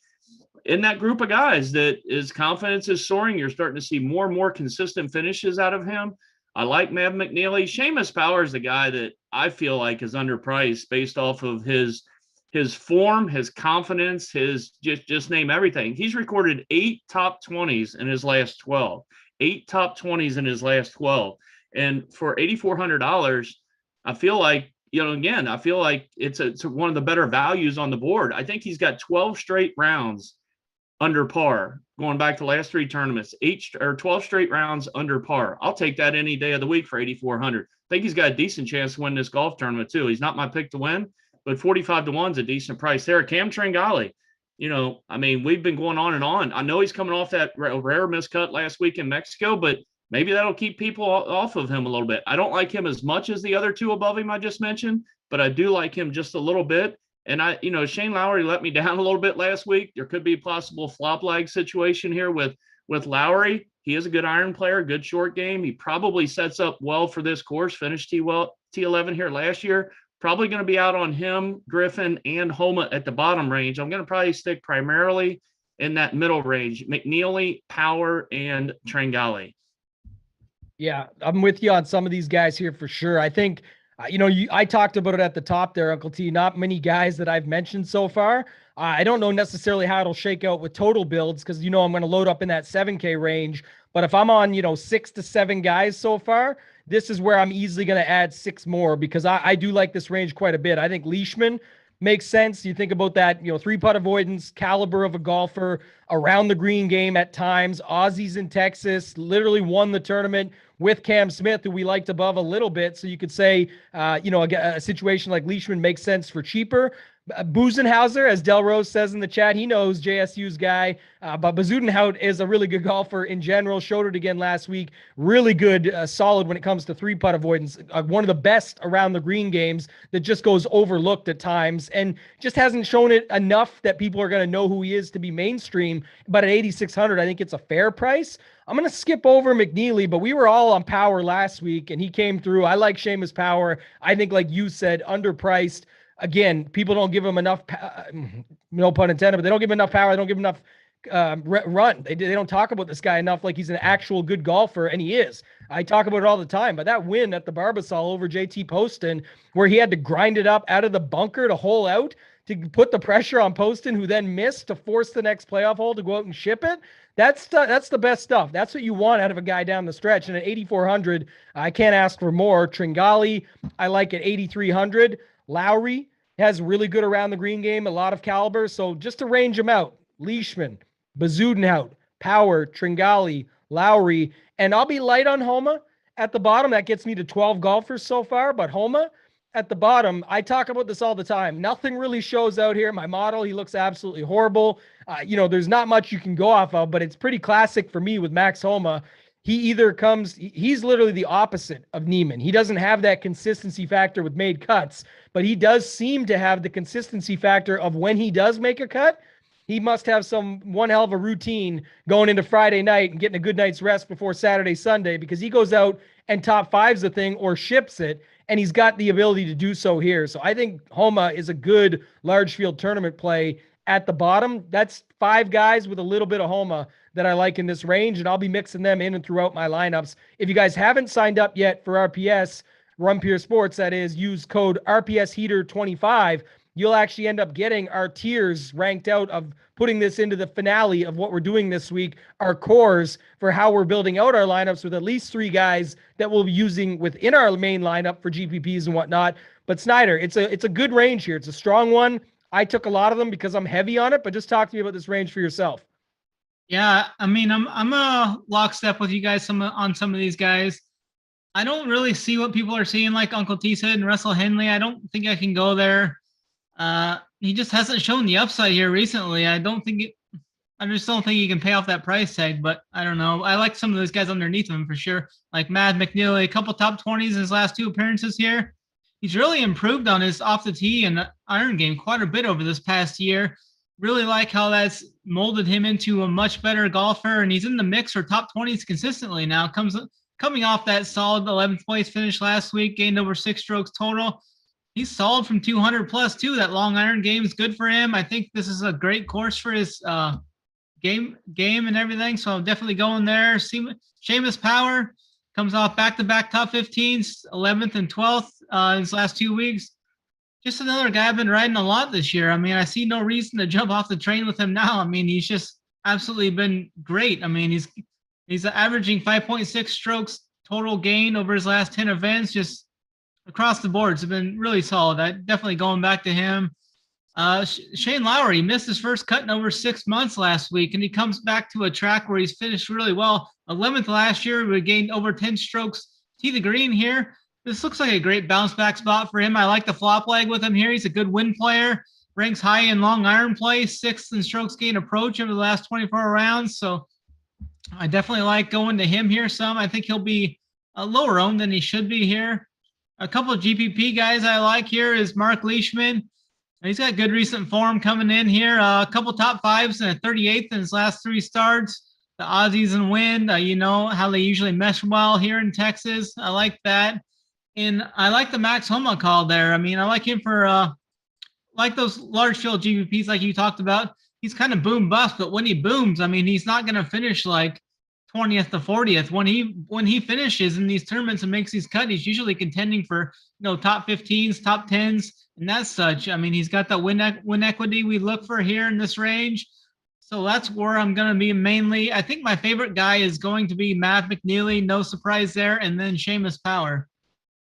[SPEAKER 2] in that group of guys that his confidence is soaring, you're starting to see more and more consistent finishes out of him. I like Mav McNeely. Seamus Power is the guy that I feel like is underpriced based off of his form, his confidence, his just name everything. He's recorded 8 top 20s in his last 12. 8 top 20s in his last 12. And for $8,400, I feel like, I feel like it's one of the better values on the board. I think he's got 12 straight rounds under par, going back to last 3 tournaments, 12 straight rounds under par. I'll take that any day of the week for $8,400. I think he's got a decent chance to win this golf tournament too. He's not my pick to win, but 45-1 is a decent price there. Cam Tringali, we've been going on and on. I know he's coming off that rare miscut last week in Mexico, but maybe that'll keep people off of him a little bit. I don't like him as much as the other two above him I just mentioned, but I do like him just a little bit. And Shane Lowry let me down a little bit last week. There could be a possible flop lag situation here with Lowry. He is a good iron player, good short game. He probably sets up well for this course, finished T11 here last year. Probably going to be out on him, Griffin, and Homa at the bottom range. I'm going to probably stick primarily in that middle range, McNeely, Power, and Tringali.
[SPEAKER 1] Yeah, I'm with you on some of these guys here for sure. I think, I talked about it at the top there, Uncle T. Not many guys that I've mentioned so far. I don't know necessarily how it'll shake out with total builds because, I'm going to load up in that 7K range. But if I'm on, 6 to 7 guys so far, this is where I'm easily going to add 6 more because I do like this range quite a bit. I think Leishman makes sense. You think about that, 3-putt avoidance, caliber of a golfer, around the green game at times. Aussies in Texas, literally won the tournament with Cam Smith, who we liked above a little bit. So you could say, a situation like Leishman makes sense for cheaper. Buzenhauser, as Del Rose says in the chat, he knows JSU's guy, but Bezuidenhout is a really good golfer in general. Showed it again last week. Really good, solid when it comes to 3-putt avoidance. One of the best around the green games that just goes overlooked at times and just hasn't shown it enough that people are going to know who he is to be mainstream. But at 8,600, I think it's a fair price. I'm going to skip over McNeely, but we were all on Power last week, and he came through. I like Seamus Power. I think, like you said, underpriced. Again, people don't give him enough, no pun intended, but they don't give him enough power. They don't give him enough run. They don't talk about this guy enough like he's an actual good golfer, and he is. I talk about it all the time. But that win at the Barbasol over JT Poston, where he had to grind it up out of the bunker to hole out to put the pressure on Poston, who then missed to force the next playoff hole to go out and ship it. That's the best stuff. That's what you want out of a guy down the stretch. And at 8,400, I can't ask for more. Tringali, I like at 8,300. Lowry has really good around the green game, a lot of caliber. So just to range them out, Leishman, Bezuidenhout, Power, Tringali, Lowry, and I'll be light on Homa at the bottom. That gets me to 12 golfers so far, but Homa at the bottom, I talk about this all the time. Nothing really shows out here. My model, he looks absolutely horrible. There's not much you can go off of, but it's pretty classic for me with Max Homa. He's literally the opposite of Neiman. He doesn't have that consistency factor with made cuts, but he does seem to have the consistency factor of when he does make a cut, he must have one hell of a routine going into Friday night and getting a good night's rest before Saturday, Sunday, because he goes out and top fives the thing or ships it, and he's got the ability to do so here. So I think Homa is a good large field tournament play at the bottom. That's 5 guys with a little bit of Homa that I like in this range, and I'll be mixing them in and throughout my lineups. If you guys haven't signed up yet for RPS, Run Pure Sports, that is, use code RPS Heater 25, you'll actually end up getting our tiers ranked out of putting this into the finale of what we're doing this week, our cores for how we're building out our lineups with at least 3 guys that we'll be using within our main lineup for GPPs and whatnot. But Snyder, it's a good range here. It's a strong one. I took a lot of them because I'm heavy on it, but just talk to me about this range for yourself.
[SPEAKER 3] Yeah, I'm a lockstep with you guys on some of these guys. I don't really see what people are seeing, like Uncle T said, and Russell Henley. I don't think I can go there. he just hasn't shown the upside here recently. I just don't think he can pay off that price tag, but I don't know. I like some of those guys underneath him for sure. Like Matt McNeely, a couple top 20s in his last 2 appearances here. He's really improved on his off the tee and iron game quite a bit over this past year. Really like how that's molded him into a much better golfer, and he's in the mix for top 20s consistently now. Coming off that solid 11th place finish last week, gained over 6 strokes total. He's solid from 200 plus too. That long iron game is good for him. I think this is a great course for his game and everything. So I'm definitely going there. Seamus Power comes off back-to-back top 15s, 11th and 12th in his last 2 weeks. Just another guy I've been riding a lot this year. I mean, I see no reason to jump off the train with him now. I mean, he's just absolutely been great. I mean, he's averaging 5.6 strokes total gain over his last 10 events, just across the boards have been really solid. I definitely going back to him. Shane Lowry missed his first cut in over 6 months last week, and he comes back to a track where he's finished really well. 11th last year, we gained over 10 strokes to the green here. This looks like a great bounce back spot for him. I like the flop leg with him here. He's a good win player, ranks high in long iron play, 6th in strokes gain approach over the last 24 rounds. So I definitely like going to him here some. I think he'll be a lower owned than he should be here. A couple of GPP guys I like here is Mark Leishman. He's got good recent form coming in here. A couple top 5s and a 38th in his last 3 starts. The Aussies and wind, you know how they usually mesh well here in Texas. I like that. And I like the Max Homa call there. I mean, I like him for like those large field GPPs like you talked about. He's kind of boom bust, but when he booms, I mean, he's not going to finish like 20th to 40th. When he finishes in these tournaments and makes these cuts, he's usually contending for top 15s, top 10s, and that's such. I mean, he's got that win equity we look for here in this range. So that's where I'm going to be mainly. I think my favorite guy is going to be Matt McNeely. No surprise there. And then Seamus Power.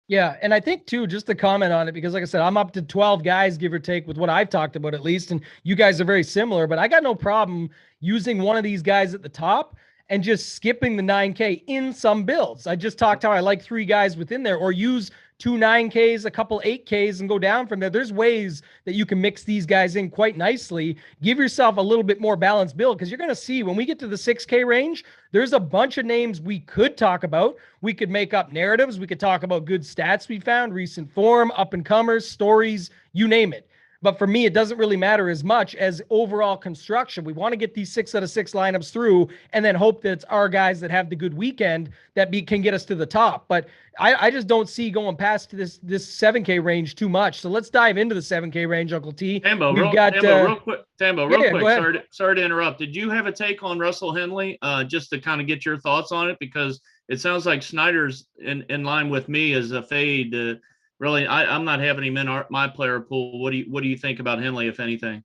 [SPEAKER 1] Yeah, and I think too, just to comment on it, because like I said, I'm up to 12 guys, give or take, with what I've talked about at least, and you guys are very similar, but I got no problem using one of these guys at the top and just skipping the 9K in some builds. I just talked how I like 3 guys within there, or use 2 9Ks, a couple 8Ks, and go down from there. There's ways that you can mix these guys in quite nicely. Give yourself a little bit more balanced build, because you're going to see when we get to the 6K range, there's a bunch of names we could talk about. We could make up narratives. We could talk about good stats we found, recent form, up-and-comers, stories, you name it. But for me, it doesn't really matter as much as overall construction. We want to get these 6 out of 6 lineups through and then hope that it's our guys that have the good weekend that can get us to the top. But I just don't see going past this 7K range too much. So let's dive into the 7K range, Uncle T.
[SPEAKER 2] Tambo, real quick. Sorry to interrupt. Did you have a take on Russell Henley, just to kind of get your thoughts on it? Because it sounds like Snyder's in line with me as a fade. Really, I'm not having him in my player pool. What do you think about Henley, if anything?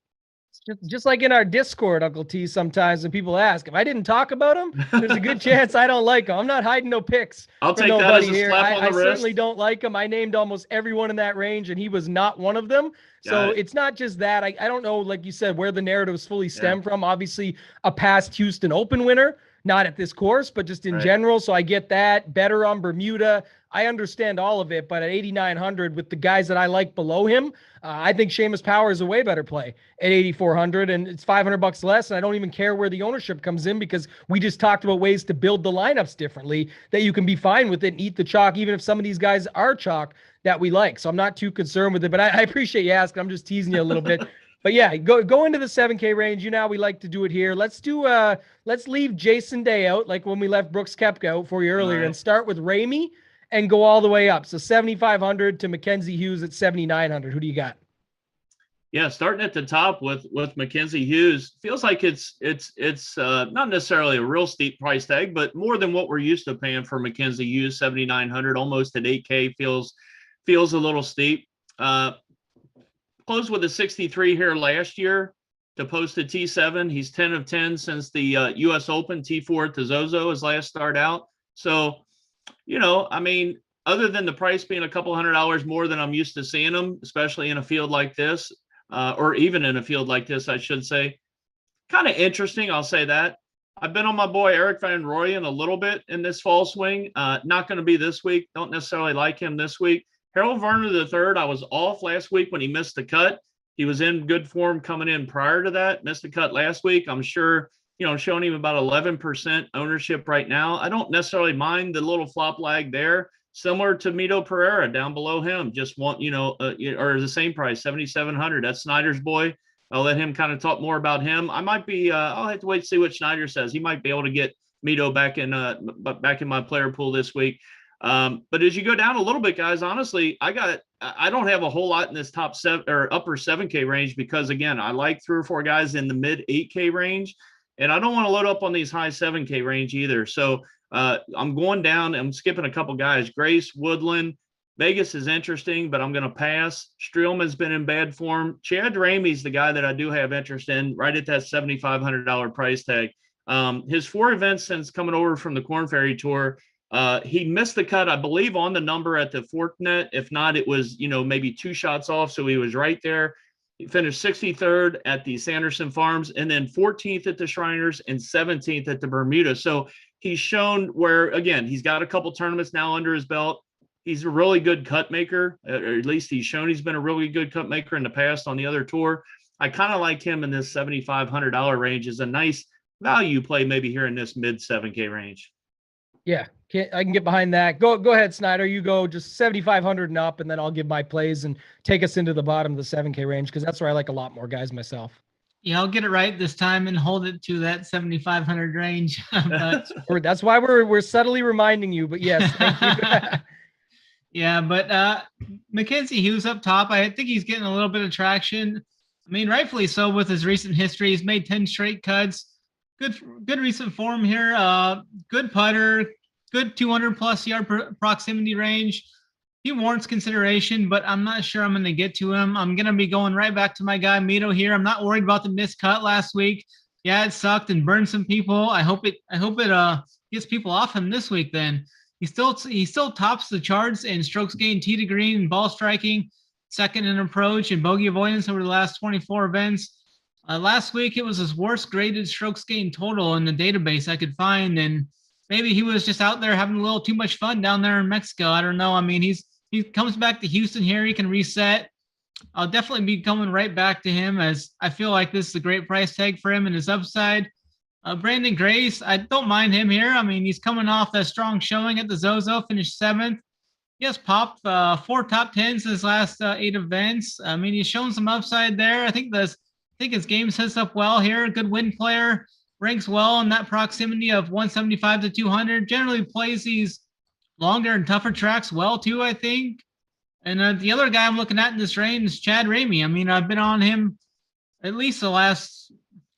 [SPEAKER 1] Just like in our Discord, Uncle T, sometimes when people ask, if I didn't talk about him, there's a good chance I don't like him. I'm not hiding no picks.
[SPEAKER 2] I'll take that as a slap on the
[SPEAKER 1] I
[SPEAKER 2] wrist.
[SPEAKER 1] certainly don't like him. I named almost everyone in that range, and he was not one of them. So it's not just that. I don't know, like you said, where the narratives fully stem from. Obviously, a past Houston Open winner, not at this course, but just in general. So I get that. Better on Bermuda. I understand all of it, but at 8,900 with the guys that I like below him, I think Seamus Power is a way better play at 8,400, and it's $500 less. And I don't even care where the ownership comes in, because we just talked about ways to build the lineups differently that you can be fine with it and eat the chalk, even if some of these guys are chalk that we like. So I'm not too concerned with it, but I appreciate you asking. I'm just teasing you a little bit. But yeah, go into the 7K range. You know how we like to do it here. Let's leave Jason Day out, like when we left Brooks Koepka out for you earlier, and start with Ramey and go all the way up. So 7,500 to Mackenzie Hughes at 7,900. Who do you got?
[SPEAKER 2] Yeah, starting at the top with Mackenzie Hughes, feels like it's not necessarily a real steep price tag, but more than what we're used to paying for Mackenzie Hughes. 7,900, almost at 8K, feels a little steep. Closed with a 63 here last year to post a T7. He's 10 of 10 since the U.S. Open. T4 at the Zozo his last start out. So, I mean, other than the price being a couple $100 more than I'm used to seeing him, especially in a field like this, or even in a field like this, I should say, kind of interesting. I'll say that. I've been on my boy Eric Van Rooyen a little bit in this fall swing. Not going to be this week. Don't necessarily like him this week. Harold Varner III, I was off last week when he missed the cut. He was in good form coming in prior to that, missed the cut last week. I'm sure, showing him about 11% ownership right now. I don't necessarily mind the little flop lag there. Similar to Mito Pereira down below him, just want, or the same price, 7,700. That's Snyder's boy. I'll let him kind of talk more about him. I might be, I'll have to wait to see what Schneider says. He might be able to get Mito back in my player pool this week. But as you go down a little bit, guys, honestly, I don't have a whole lot in this top 7 or upper 7K range because, again, I like 3 or 4 guys in the mid 8K range, and I don't want to load up on these high 7K range either. So I'm going down. I'm skipping a couple guys. Grace, Woodland, Vegas is interesting, but I'm going to pass. Streelman's been in bad form. Chad Ramey's the guy that I do have interest in, right at that $7,500 price tag. His 4 events since coming over from the Corn Ferry Tour, he missed the cut, I believe, on the number at the Fortinet. If not, it was, maybe 2 shots off. So he was right there. He finished 63rd at the Sanderson Farms and then 14th at the Shriners and 17th at the Bermuda. So he's shown where, again, he's got a couple tournaments now under his belt. He's a really good cut maker, or at least he's shown he's been a really good cut maker in the past on the other tour. I kind of like him in this $7,500 range as a nice value play, maybe here in this mid 7K range.
[SPEAKER 1] Yeah, I can get behind that. Go ahead, Snyder. You go just 7,500 and up, and then I'll give my plays and take us into the bottom of the 7K range because that's where I like a lot more guys myself.
[SPEAKER 3] Yeah, I'll get it right this time and hold it to that 7,500 range. But
[SPEAKER 1] that's why we're subtly reminding you. But yes, thank you.
[SPEAKER 3] Yeah, but Mackenzie Hughes up top, I think he's getting a little bit of traction. I mean, rightfully so with his recent history. He's made 10 straight cuts. Good recent form here. Good putter. Good 200+ yard proximity range. He warrants consideration, but I'm not sure I'm going to get to him. I'm going to be going right back to my guy Mito here. I'm not worried about the missed cut last week. Yeah, it sucked and burned some people. I hope it gets people off him this week. Then he still tops the charts in strokes gained tee to green and ball striking, second in approach and bogey avoidance over the last 24 events. Last week it was his worst graded strokes gained total in the database I could find, and maybe he was just out there having a little too much fun down there in Mexico. I don't know. I mean, he comes back to Houston here. He can reset. I'll definitely be coming right back to him as I feel like this is a great price tag for him and his upside. Brandon Grace, I don't mind him here. I mean, he's coming off that strong showing at the Zozo, finished 7th. He has popped 4 top 10s in his last 8 events. I mean, he's shown some upside there. I think his game sets up well here. Good win player, ranks well in that proximity of 175 to 200. Generally plays these longer and tougher tracks well too, I think. And the other guy I'm looking at in this range is Chad Ramey. I mean, I've been on him at least the last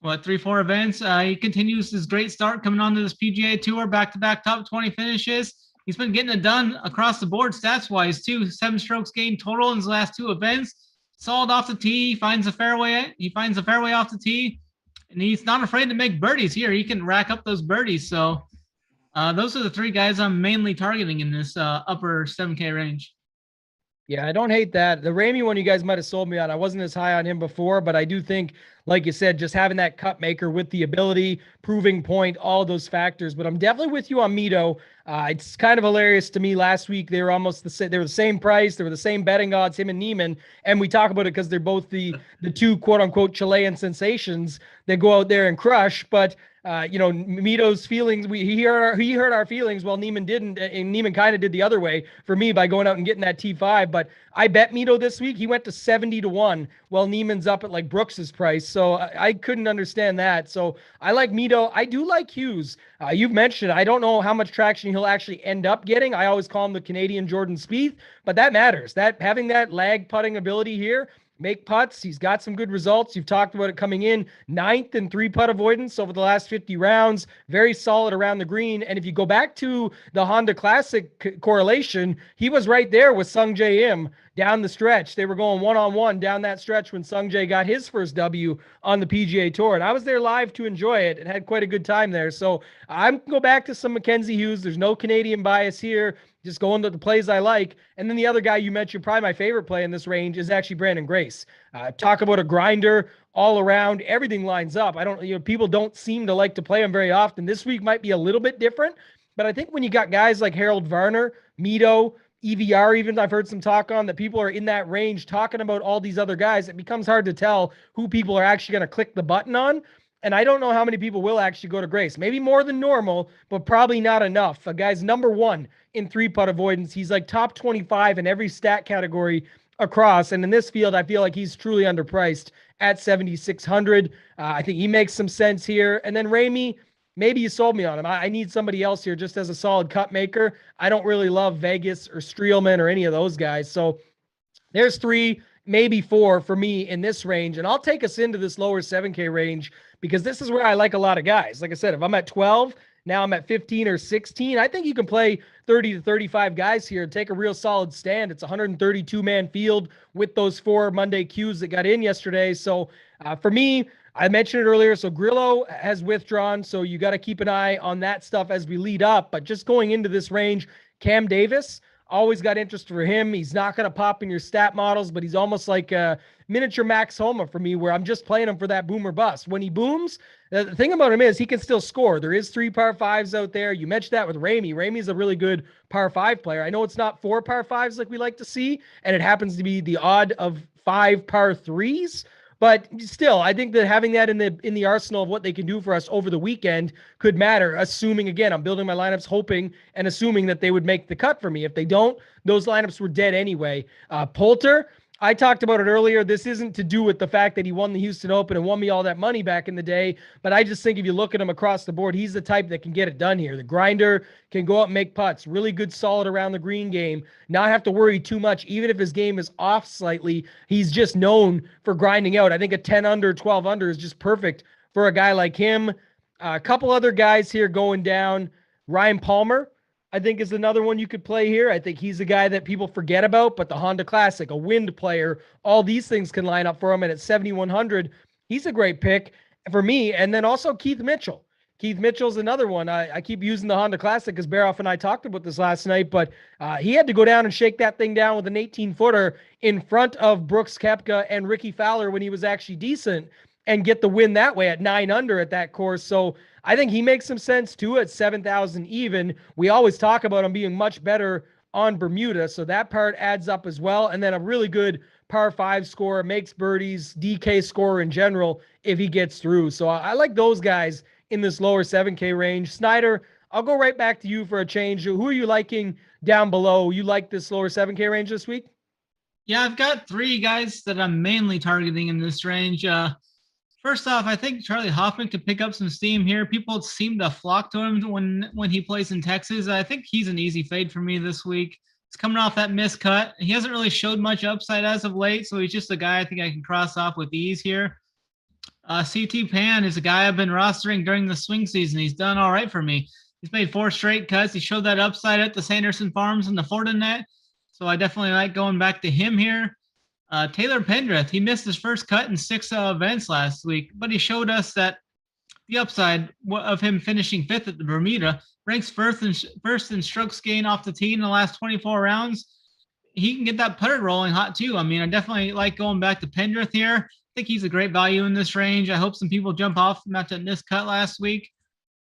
[SPEAKER 3] 3-4 events. He continues his great start coming onto this PGA Tour, back-to-back top 20 finishes. He's been getting it done across the board stats-wise too. 7 strokes gained total in his last 2 events. Solid off the tee. He finds the fairway off the tee, and he's not afraid to make birdies here. He can rack up those birdies. So those are the 3 guys I'm mainly targeting in this upper 7K range.
[SPEAKER 1] Yeah, I don't hate that. The Ramey one you guys might have sold me on. I wasn't as high on him before, but I do think, like you said, just having that cut maker with the ability, proving point, all those factors. But I'm definitely with you on Mito. It's kind of hilarious to me. Last week they were almost they were the same price. They were the same betting odds, him and Neiman. And we talk about it because they're both the 2 quote unquote Chilean sensations that go out there and crush. But Mito's feelings, he hurt our feelings while Neiman didn't, and Neiman kind of did the other way for me by going out and getting that T5. But I bet Mito this week. He went to 70 to 1 while Neiman's up at like Brooks's price. So I couldn't understand that. So I like Mito. I do like Hughes. You've mentioned it. I don't know how much traction he'll actually end up getting. I always call him the Canadian Jordan Spieth, but that matters. That having that lag putting ability here, make putts. He's got some good results. You've talked about it coming in 9th in 3-putt avoidance over the last 50 rounds. Very solid around the green. And if you go back to the Honda Classic correlation, he was right there with Sung Jae Im down the stretch. They were going one-on-one down that stretch when Sung Jae got his first W on the PGA Tour. And I was there live to enjoy it and had quite a good time there. So I'm going to go back to some Mackenzie Hughes. There's no Canadian bias here. Just going to the plays I like. And then the other guy you mentioned, probably my favorite play in this range, is actually Brandon Grace. Talk about a grinder all around. Everything lines up. People don't seem to like to play him very often. This week might be a little bit different, but I think when you got guys like Harold Varner, Mito, EVR, even I've heard some talk on that people are in that range talking about all these other guys. It becomes hard to tell who people are actually going to click the button on. And I don't know how many people will actually go to Grace. Maybe more than normal, but probably not enough. A guy's number 1 in 3-putt avoidance. He's like top 25 in every stat category across. And in this field, I feel like he's truly underpriced at 7,600. I think he makes some sense here. And then Ramey, maybe you sold me on him. I need somebody else here just as a solid cut maker. I don't really love Vegas or Streelman or any of those guys. So there's 3, maybe 4 for me in this range. And I'll take us into this lower 7K range because this is where I like a lot of guys. Like I said, if I'm at 12, now I'm at 15 or 16. I think you can play 30 to 35 guys here and take a real solid stand. It's a 132-man field with those 4 Monday Qs that got in yesterday. So for me, I mentioned it earlier, so Grillo has withdrawn, so you got to keep an eye on that stuff as we lead up. But just going into this range, Cam Davis, always got interest for him. He's not going to pop in your stat models, but he's almost like a miniature Max Homa for me, where I'm just playing him for that boom or bust. When he booms, the thing about him is he can still score. There is 3 par 5s out there. You mentioned that with Ramey. Ramey's a really good par 5 player. I know it's not 4 par 5s like we like to see, and it happens to be the odd of 5 par 3s. But still, I think that having that in the arsenal of what they can do for us over the weekend could matter, assuming, again, I'm building my lineups hoping and assuming that they would make the cut for me. If they don't, those lineups were dead anyway. Poulter, I talked about it earlier. This isn't to do with the fact that he won the Houston Open and won me all that money back in the day, but I just think if you look at him across the board, he's the type that can get it done here. The grinder, can go out and make putts, really good solid around the green game, not have to worry too much. Even if his game is off slightly, he's just known for grinding out. I think a 10 under, 12 under is just perfect for a guy like him. A couple other guys here going down. Ryan Palmer, I think, is another one you could play here. I think he's a guy that people forget about, but the Honda Classic, a wind player, all these things can line up for him. And at 7,100, he's a great pick for me. And then also Keith Mitchell. Keith Mitchell's another one. I keep using the Honda Classic because Baroff and I talked about this last night, but he had to go down and shake that thing down with an 18-footer in front of Brooks Koepka and Ricky Fowler when he was actually decent and get the win that way at 9 under at that course. So I think he makes some sense too at 7,000 even. We always talk about him being much better on Bermuda, so that part adds up as well. And then a really good par 5 scorer, makes birdies, DK scorer in general if he gets through. So I like those guys in this lower 7K range. Snyder, I'll go right back to you for a change. Who are you liking down below? You like this lower 7K range this week?
[SPEAKER 3] Yeah, I've got 3 guys that I'm mainly targeting in this range. First off, I think Charlie Hoffman could pick up some steam here. People seem to flock to him when he plays in Texas. I think he's an easy fade for me this week. He's coming off that missed cut. He hasn't really showed much upside as of late, so he's just a guy I think I can cross off with ease here. CT Pan is a guy I've been rostering during the swing season. He's done all right for me. He's made 4 straight cuts. He showed that upside at the Sanderson Farms and the Fortinet, so I definitely like going back to him here. Taylor Pendrith, he missed his first cut in 6 events last week, but he showed us that the upside of him finishing 5th at the Bermuda, ranks first in strokes gained off the tee in the last 24 rounds. He can get that putter rolling hot too. I mean, I definitely like going back to Pendrith here. I think he's a great value in this range. I hope some people jump off him after this cut last week.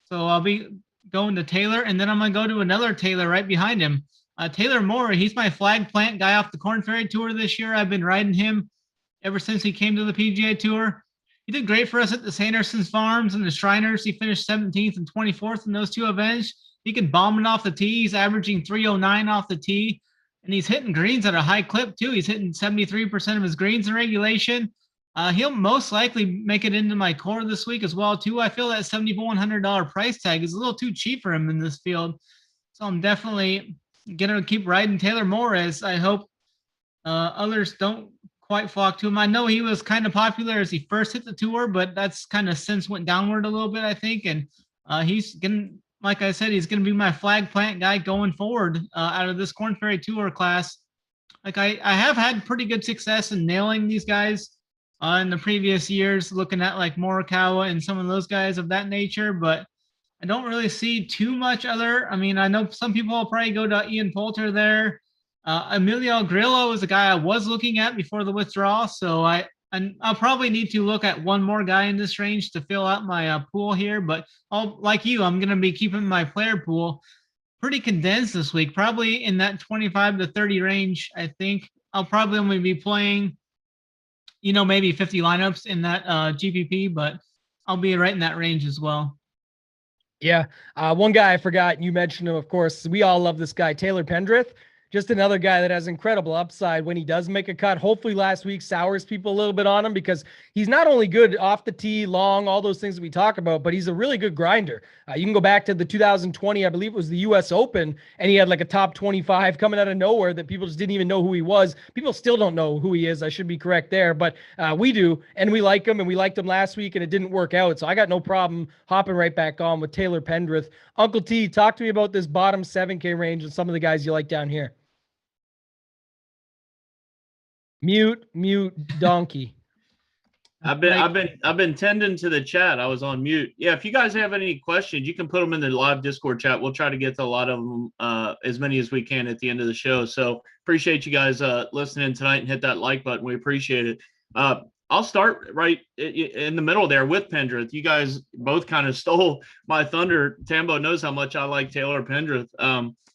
[SPEAKER 3] So I'll be going to Taylor, and then I'm going to go to another Taylor right behind him. Taylor Moore, he's my flag plant guy off the Korn Ferry Tour this year. I've been riding him ever since he came to the PGA Tour. He did great for us at the Sanderson's Farms and the Shriners. He finished 17th and 24th in those 2 events. He can bomb it off the tee. He's averaging 309 off the tee, and he's hitting greens at a high clip too. He's hitting 73% of his greens in regulation. He'll most likely make it into my core this week as well too. I feel that $7,100 price tag is a little too cheap for him in this field, so I'm definitely gonna keep riding Taylor Moore, as I hope others don't quite flock to him. I know he was kind of popular as he first hit the tour, but that's kind of since went downward a little bit, I think. And he's gonna, like I said, he's gonna be my flag plant guy going forward out of this Korn Ferry Tour class. Like I have had pretty good success in nailing these guys in the previous years, looking at like Morikawa and some of those guys of that nature, but I don't really see too much other. I mean, I know some people will probably go to Ian Poulter there. Emilio Grillo is a guy I was looking at before the withdrawal, so I'll probably need to look at one more guy in this range to fill out my pool here. But like you, I'm going to be keeping my player pool pretty condensed this week, probably in that 25 to 30 range. I think I'll probably only be playing, maybe 50 lineups in that GPP, but I'll be right in that range as well.
[SPEAKER 1] Yeah. One guy I forgot, you mentioned him, of course. We all love this guy, Taylor Pendrith. Just another guy that has incredible upside when he does make a cut. Hopefully last week sours people a little bit on him because he's not only good off the tee, long, all those things that we talk about, but he's a really good grinder. You can go back to the 2020, I believe it was the US Open, and he had like a top 25 coming out of nowhere that people just didn't even know who he was. People still don't know who he is. I should be correct there, but we do, and we like him, and we liked him last week, and it didn't work out. So I got no problem hopping right back on with Taylor Pendrith. Uncle T, talk to me about this bottom 7K range and some of the guys you like down here. Mute, donkey.
[SPEAKER 2] I've been tending to the chat. I was on mute. Yeah, if you guys have any questions, you can put them in the live Discord chat. We'll try to get to a lot of them, as many as we can at the end of the show. So appreciate you guys listening tonight and hit that like button. We appreciate it. I'll start right in the middle there with Pendrith. You guys both kind of stole my thunder. Tambo knows how much I like Taylor Pendrith.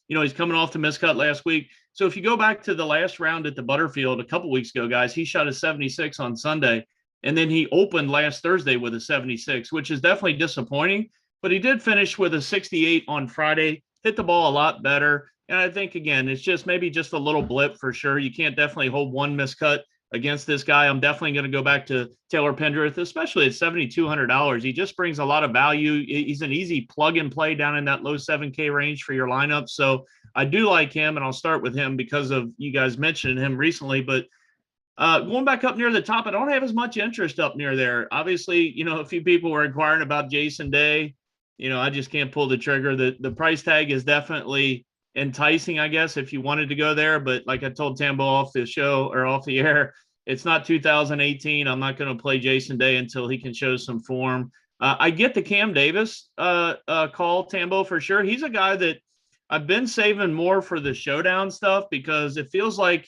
[SPEAKER 2] He's coming off the miscut last week. So if you go back to the last round at the Butterfield a couple weeks ago, guys, he shot a 76 on Sunday, and then he opened last Thursday with a 76, which is definitely disappointing. But he did finish with a 68 on Friday, hit the ball a lot better. And I think, again, it's just maybe just a little blip for sure. You can't definitely hold one miscut against this guy. I'm definitely going to go back to Taylor Pendrith, especially at $7,200. He just brings a lot of value. He's an easy plug and play down in that low 7K range for your lineup. So I do like him, and I'll start with him because of you guys mentioning him recently. But going back up near the top, I don't have as much interest up near there. Obviously, a few people were inquiring about Jason Day. I just can't pull the trigger. The price tag is definitely enticing, I guess, if you wanted to go there. But like I told Tambo off the show or off the air, it's not 2018. I'm not going to play Jason Day until he can show some form. I get the Cam Davis call, Tambo, for sure. He's a guy that I've been saving more for the Showdown stuff because it feels like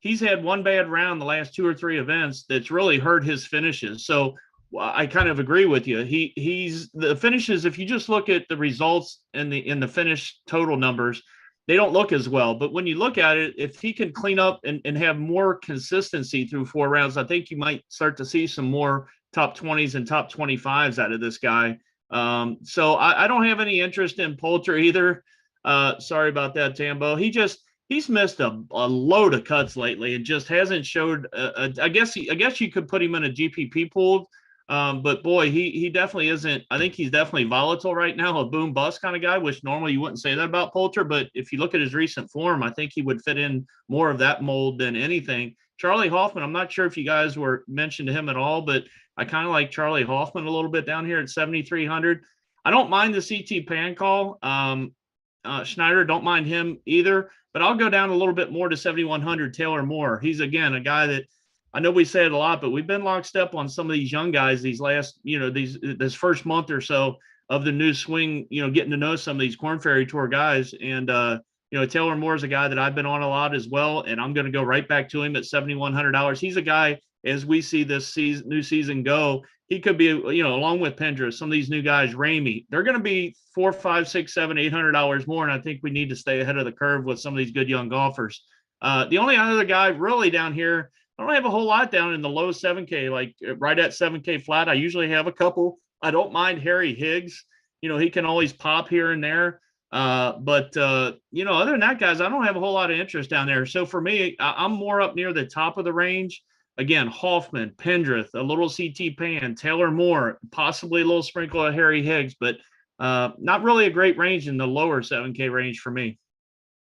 [SPEAKER 2] he's had one bad round the last 2 or 3 events that's really hurt his finishes. So I kind of agree with you. He's the finishes. If you just look at the results in the finish total numbers, they don't look as well. But when you look at it, if he can clean up and have more consistency through 4 rounds, I think you might start to see some more top 20s and top 25s out of this guy. So I don't have any interest in Poulter either. Sorry about that, Tambo. He's missed a load of cuts lately and just hasn't showed. I guess you could put him in a GPP pool. But boy, he definitely isn't. I think he's definitely volatile right now, a boom bust kind of guy, which normally you wouldn't say that about Poulter. But if you look at his recent form, I think he would fit in more of that mold than anything. Charlie Hoffman, I'm not sure if you guys were mentioned to him at all, but I kind of like Charlie Hoffman a little bit down here at 7,300. I don't mind the CT Pan call. Schneider, don't mind him either, but I'll go down a little bit more to 7,100 Taylor Moore. He's, again, a guy that I know we say it a lot, but we've been lockstep on some of these young guys these last, this first month or so of the new swing, getting to know some of these Korn Ferry Tour guys. And, Taylor Moore is a guy that I've been on a lot as well, and I'm going to go right back to him at $7,100. He's a guy, as we see this new season go, he could be, along with Pendrith, some of these new guys, Ramey, they're going to be $400, $500, $600, $700, $800 more. And I think we need to stay ahead of the curve with some of these good young golfers. The only other guy really down here, I don't have a whole lot down in the low 7K, like right at 7K flat. I usually have a couple. I don't mind Harry Higgs. He can always pop here and there. But other than that, guys, I don't have a whole lot of interest down there. So for me, I'm more up near the top of the range. Again, Hoffman, Pendrith, a little CT Pan, Taylor Moore, possibly a little sprinkle of Harry Higgs, but not really a great range in the lower 7K range for me.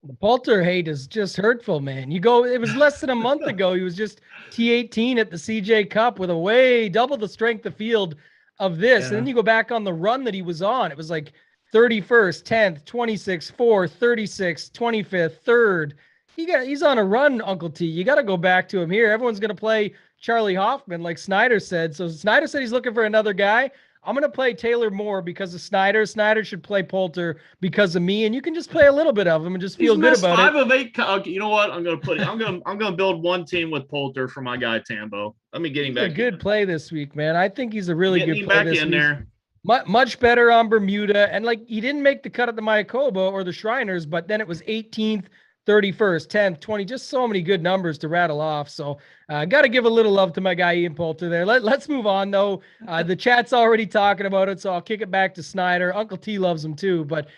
[SPEAKER 1] The Poulter hate is just hurtful, man. It was less than a month ago. He was just T18 at the CJ Cup with a way double the strength of field of this. Yeah. And then you go back on the run that he was on. It was like 31st, 10th, 26th, 4th, 36th, 25th, 3rd. He's on a run, Uncle T. You got to go back to him here. Everyone's going to play Charlie Hoffman, like Snyder said. So Snyder said he's looking for another guy. I'm going to play Taylor Moore because of Snyder. Snyder should play Poulter because of me, and you can just play a little bit of him and just feel good about
[SPEAKER 2] 5 of 8. Okay, you know what? I'm going to build one team with Poulter for my guy Tambo. Let me get him back.
[SPEAKER 1] A good play this week, man. I think he's a really good play
[SPEAKER 2] back
[SPEAKER 1] this
[SPEAKER 2] in
[SPEAKER 1] week.
[SPEAKER 2] there.
[SPEAKER 1] Much better on Bermuda. And like, he didn't make the cut at the Mayakoba or the Shriners, but then it was 18th, 31st, 10th, 20, just so many good numbers to rattle off. So got to give a little love to my guy Ian Poulter there. Let's move on though. The chat's already talking about it, so I'll kick it back to Snyder. Uncle T loves him too, but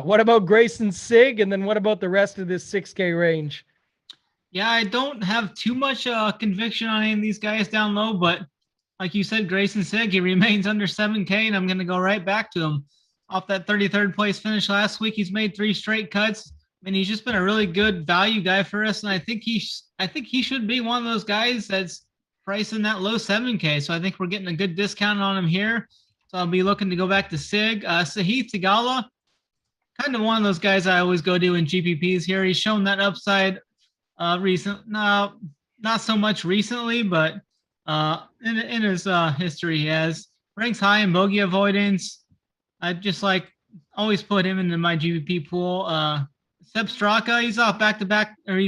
[SPEAKER 1] what about Grayson Sig? And then what about the rest of this 6K range?
[SPEAKER 3] Yeah, I don't have too much conviction on any of these guys down low, but like you said, Grayson Sig, he remains under 7K, and I'm going to go right back to him. Off that 33rd place finish last week, he's made 3 straight cuts. I mean, he's just been a really good value guy for us, and I think he should be one of those guys that's priced in that low 7K. So I think we're getting a good discount on him here. So I'll be looking to go back to Sig. Sahith Theegala, kind of one of those guys I always go to in GPPs here. He's shown that upside not so much recently, but in his history, he has ranks high in bogey avoidance. I just always put him into my GPP pool. Sepp Straka, he's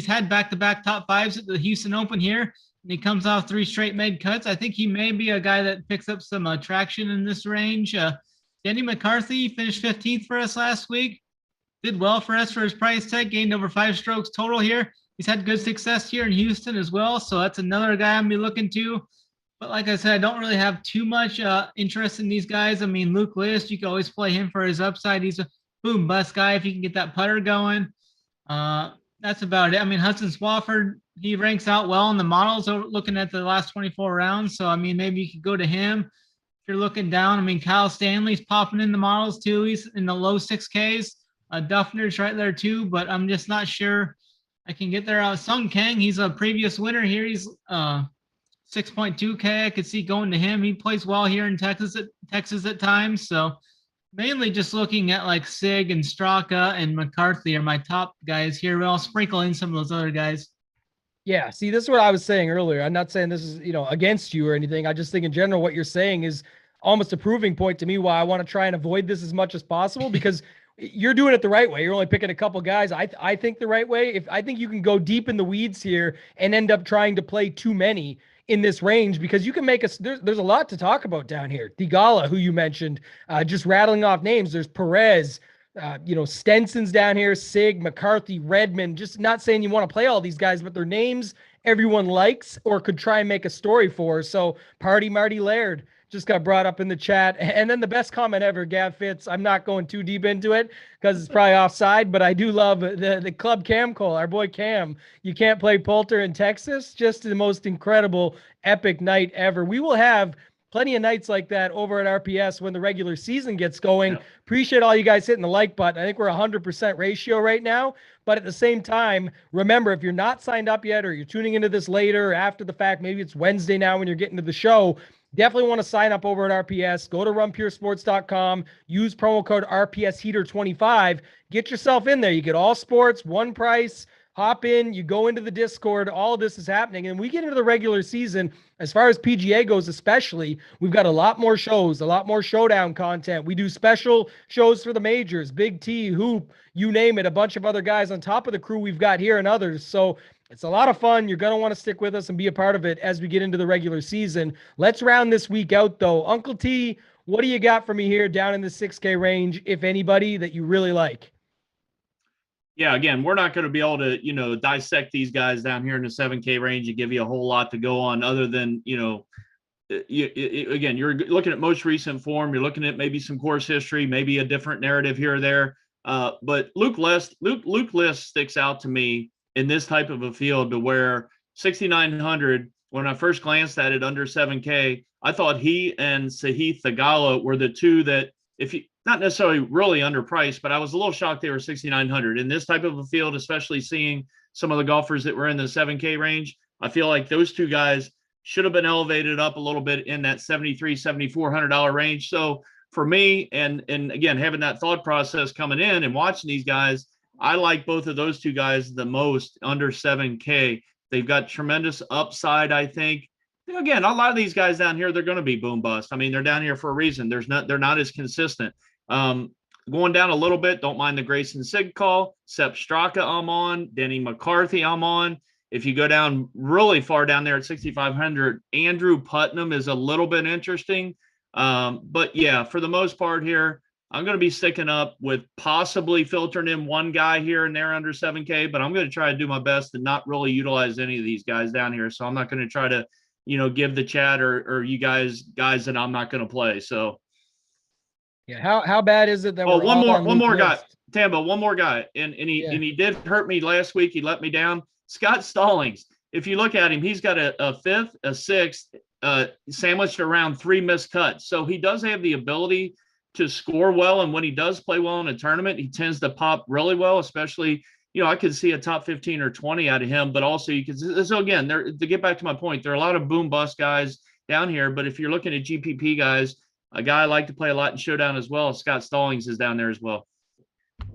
[SPEAKER 3] had back-to-back top 5s at the Houston Open here, and he comes off 3 straight made cuts. I think he may be a guy that picks up some traction in this range. Denny McCarthy finished 15th for us last week. Did well for us for his price tag, gained over 5 strokes total here. He's had good success here in Houston as well, so that's another guy I'm be looking to. But like I said, I don't really have too much interest in these guys. I mean, Luke List, you can always play him for his upside. He's a boom bust guy if you can get that putter going. That's about it. I mean, Hudson Swafford, he ranks out well in the models looking at the last 24 rounds. So, I mean, maybe you could go to him. If you're looking down, I mean, Kyle Stanley's popping in the models too. He's in the low 6Ks. Duffner's right there too, but I'm just not sure I can get there. Sung Kang, he's a previous winner here. He's 6.2K. I could see going to him. He plays well here in Texas at times. So mainly just looking at like Sig and Straka and McCarthy are my top guys here. But I'll sprinkle in some of those other guys.
[SPEAKER 1] Yeah, see, this is what I was saying earlier. I'm not saying this is, against you or anything. I just think in general what you're saying is almost a proving point to me why I want to try and avoid this as much as possible, because you're doing it the right way. You're only picking a couple guys. I think the right way. I think you can go deep in the weeds here and end up trying to play too many in this range, because you can make us, there's a lot to talk about down here. Theegala, who you mentioned, just rattling off names. There's Perez, Stenson's down here, Sig, McCarthy, Redmond. Just not saying you want to play all these guys, but their names everyone likes or could try and make a story for. So Party Marty Laird just got brought up in the chat. And then the best comment ever, Gav Fitz. I'm not going too deep into it because it's probably offside, but I do love the Club Cam Cole, our boy Cam. You can't play Poulter in Texas. Just the most incredible, epic night ever. We will have plenty of nights like that over at RPS when the regular season gets going. Yeah. Appreciate all you guys hitting the like button. I think we're 100% ratio right now. But at the same time, remember, if you're not signed up yet or you're tuning into this later or after the fact, maybe it's Wednesday now when you're getting to the show, definitely want to sign up over at RPS. Go to runpuresports.com. Use promo code RPSHeater25. Get yourself in there. You get all sports, one price. Hop in. You go into the Discord. All of this is happening. And we get into the regular season, as far as PGA goes especially, we've got a lot more shows, a lot more Showdown content. We do special shows for the majors, Big T, Hoop, you name it, a bunch of other guys on top of the crew we've got here and others. So it's a lot of fun. You're going to want to stick with us and be a part of it as we get into the regular season. Let's round this week out, though. Uncle T, what do you got for me here down in the 6K range, if anybody, that you really like?
[SPEAKER 2] Yeah, again, we're not going to be able to, dissect these guys down here in the 7K range and give you a whole lot to go on other than, again, you're looking at most recent form. You're looking at maybe some course history, maybe a different narrative here or there. But Luke List sticks out to me in this type of a field to where 6,900, when I first glanced at it under 7K, I thought he and Sahith Theegala were the two that, not necessarily really underpriced, but I was a little shocked they were 6,900 in this type of a field, especially seeing some of the golfers that were in the 7K range. I feel like those two guys should have been elevated up a little bit in that $7,300, $7,400 range. So for me, and again, having that thought process coming in and watching these guys, I like both of those two guys the most under 7K. They've got tremendous upside, I think. Again, a lot of these guys down here, they're going to be boom bust. I mean, they're down here for a reason. They're not as consistent. Going down a little bit, don't mind the Grayson Sig call. Sepp Straka, I'm on. Denny McCarthy, I'm on. If you go down really far down there at 6,500, Andrew Putnam is a little bit interesting. But yeah, for the most part here, I'm going to be sticking up with possibly filtering in one guy here and there under 7K, but I'm going to try to do my best to not really utilize any of these guys down here. So I'm not going to try to, give the chat or you guys that I'm not going to play. So
[SPEAKER 1] yeah, how bad is it that we're
[SPEAKER 2] one more guy,
[SPEAKER 1] list?
[SPEAKER 2] Tambo, one more guy, and he did hurt me last week. He let me down. Scott Stallings. If you look at him, he's got a fifth, a sixth, sandwiched around 3 missed cuts. So he does have the ability to score well, and when he does play well in a tournament, he tends to pop really well. Especially, I could see a top 15 or 20 out of him. But also, you can. So again, to get back to my point, there are a lot of boom bust guys down here. But if you're looking at GPP guys, a guy I like to play a lot in Showdown as well, Scott Stallings is down there as well.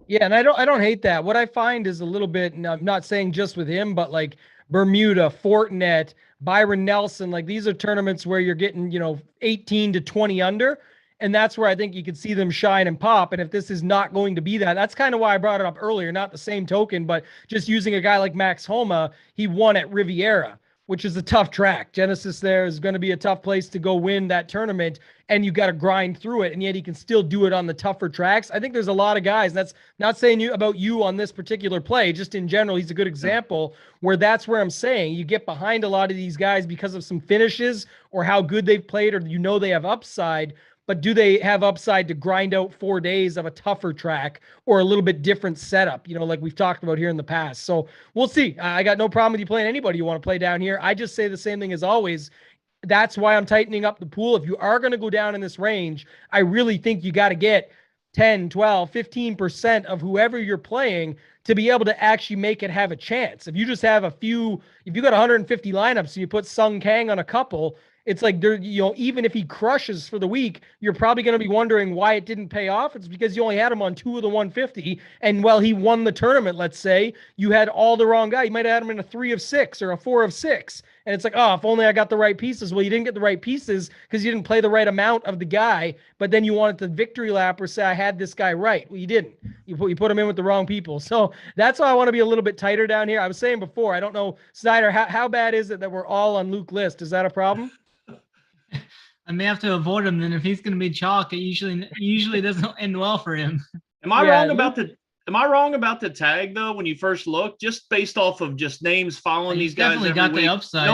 [SPEAKER 1] Yeah, and I don't hate that. What I find is a little bit, and I'm not saying just with him, but like Bermuda, Fortinet, Byron Nelson, like these are tournaments where you're getting, 18 to 20 under. And that's where I think you could see them shine and pop. And if this is not going to be that, that's kind of why I brought it up earlier, not the same token, but just using a guy like Max Homa, he won at Riviera, which is a tough track. Genesis there is going to be a tough place to go win that tournament, and you got to grind through it, and yet he can still do it on the tougher tracks. I think there's a lot of guys, that's not saying about you on this particular play, just in general, he's a good example where that's where I'm saying you get behind a lot of these guys because of some finishes or how good they've played, or they have upside. But do they have upside to grind out 4 days of a tougher track or a little bit different setup, like we've talked about here in the past? So we'll see. I got no problem with you playing anybody you want to play down here. I just say the same thing as always. That's why I'm tightening up the pool. If you are going to go down in this range, I really think you got to get 10, 12, 15% of whoever you're playing to be able to actually make it have a chance. If you just have if you got 150 lineups and you put Sung Kang on a couple, it's like even if he crushes for the week, you're probably going to be wondering why it didn't pay off. It's because you only had him on 2 of the 150. And while he won the tournament, let's say, you had all the wrong guy. You might have had him in a 3 of 6 or a 4 of 6. And it's like, oh, if only I got the right pieces. Well, you didn't get the right pieces because you didn't play the right amount of the guy. But then you wanted the victory lap or say, I had this guy right. Well, you didn't. You put him in with the wrong people. So that's why I want to be a little bit tighter down here. I was saying before, I don't know, Snyder, how bad is it that we're all on Luke List? Is that a problem?
[SPEAKER 3] I may have to avoid him then. If he's going to be chalk, it usually doesn't end well for him.
[SPEAKER 2] Am I wrong about the tag though? When you first look, just based off of just names following these guys,
[SPEAKER 3] definitely got the upside.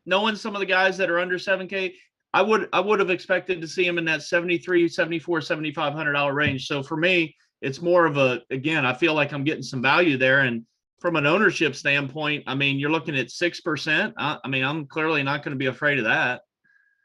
[SPEAKER 2] Knowing some of the guys that are under 7K, I would have expected to see him in that $73, $74, $7,500 range. So for me, it's more of I feel like I'm getting some value there. And from an ownership standpoint, I mean, you're looking at 6%. I'm clearly not going to be afraid of that.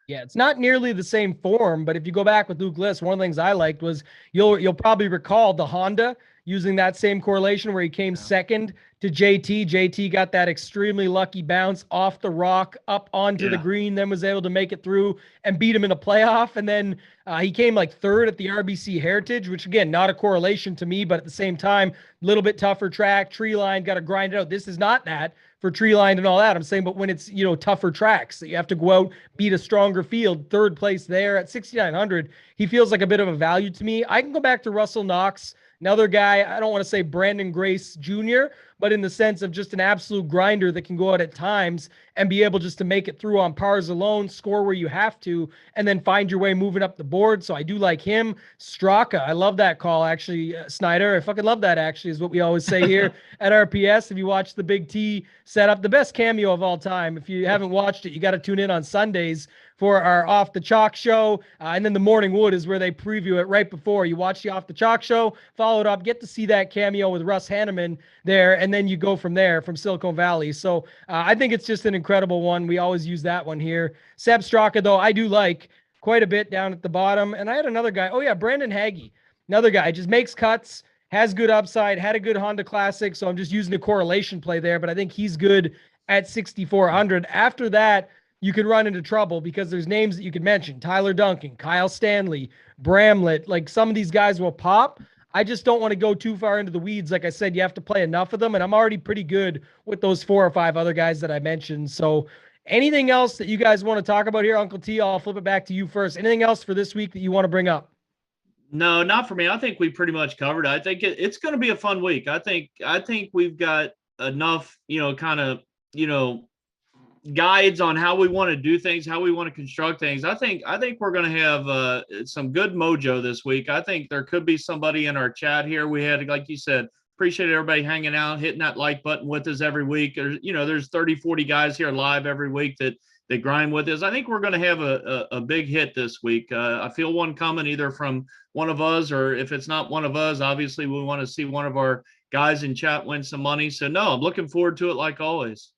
[SPEAKER 1] Yeah, it's not nearly the same form, but if you go back with Luke List, one of the things I liked was you'll probably recall the Honda using that same correlation where he came second to JT. JT got that extremely lucky bounce off the rock up onto the green, then was able to make it through and beat him in a playoff. And then he came like third at the RBC Heritage, which again, not a correlation to me, but at the same time, a little bit tougher track, tree line, got to grind it out. This is not that for tree line and all that. I'm saying, but when it's, tougher tracks that you have to go out, beat a stronger field, third place there at 6,900, he feels like a bit of a value to me. I can go back to Russell Knox, another guy. I don't want to say Brandon Grace Jr., but in the sense of just an absolute grinder that can go out at times and be able just to make it through on pars alone, score where you have to, and then find your way moving up the board. So I do like him. Straka, I love that call, actually, Snyder. I fucking love that, actually, is what we always say here at RPS. If you watch the Big T setup, the best cameo of all time. If you haven't watched it, you got to tune in on Sundays for our Off the Chalk show. And then the Morning Wood is where they preview it right before. You watch the Off the Chalk show, follow it up, get to see that cameo with Russ Hanneman there, and then you go from there, from Silicon Valley. So I think it's just an incredible one. We always use that one here. Seb Straka, though, I do like quite a bit down at the bottom. And I had another guy. Oh, yeah, Brandon Hagee. Another guy. Just makes cuts, has good upside, had a good Honda Classic. So I'm just using a correlation play there. But I think he's good at 6,400. After that, you can run into trouble because there's names that you could mention. Tyler Duncan, Kyle Stanley, Bramlett. Like some of these guys will pop. I just don't want to go too far into the weeds. Like I said, you have to play enough of them. And I'm already pretty good with those 4 or 5 other guys that I mentioned. So anything else that you guys want to talk about here, Uncle T? I'll flip it back to you first. Anything else for this week that you want to bring up?
[SPEAKER 2] No, not for me. I think we pretty much covered it. I think it's going to be a fun week. I think we've got enough, kind of, guides on how we want to do things, how we want to construct things. I think we're going to have some good mojo this week. I think there could be somebody in our chat here. We had, like you said, appreciate everybody hanging out, hitting that like button with us every week. There's 30, 40 guys here live every week that grind with us. I think we're going to have a big hit this week. I feel one coming either from one of us, or if it's not one of us, obviously we want to see one of our guys in chat win some money. So no, I'm looking forward to it like always.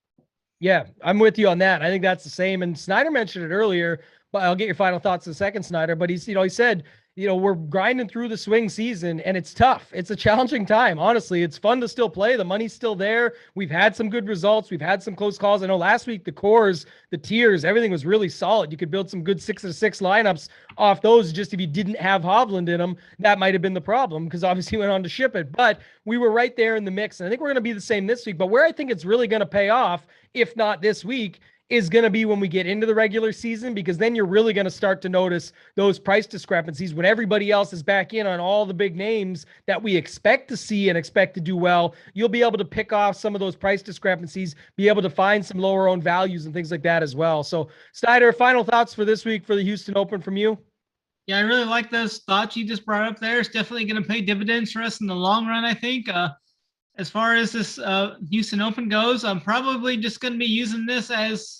[SPEAKER 1] Yeah, I'm with you on that. I think that's the same. And Snyder mentioned it earlier, but I'll get your final thoughts in a second, Snyder. But he said, we're grinding through the swing season and it's tough. It's a challenging time. Honestly, it's fun to still play. The money's still there. We've had some good results. We've had some close calls. I know last week, the cores, the tiers, everything was really solid. You could build some good 6-6 lineups off those. Just if you didn't have Hovland in them, that might've been the problem because obviously he went on to ship it, but we were right there in the mix. And I think we're going to be the same this week, but where I think it's really going to pay off, if not this week, is going to be when we get into the regular season, because then you're really going to start to notice those price discrepancies when everybody else is back in on all the big names that we expect to see and expect to do well. You'll be able to pick off some of those price discrepancies, be able to find some lower owned values and things like that as well. So Snyder, final thoughts for this week for the Houston Open from you?
[SPEAKER 3] Yeah, I really like those thoughts you just brought up there. It's definitely going to pay dividends for us in the long run, I think. As far as this Houston Open goes, I'm probably just going to be using this as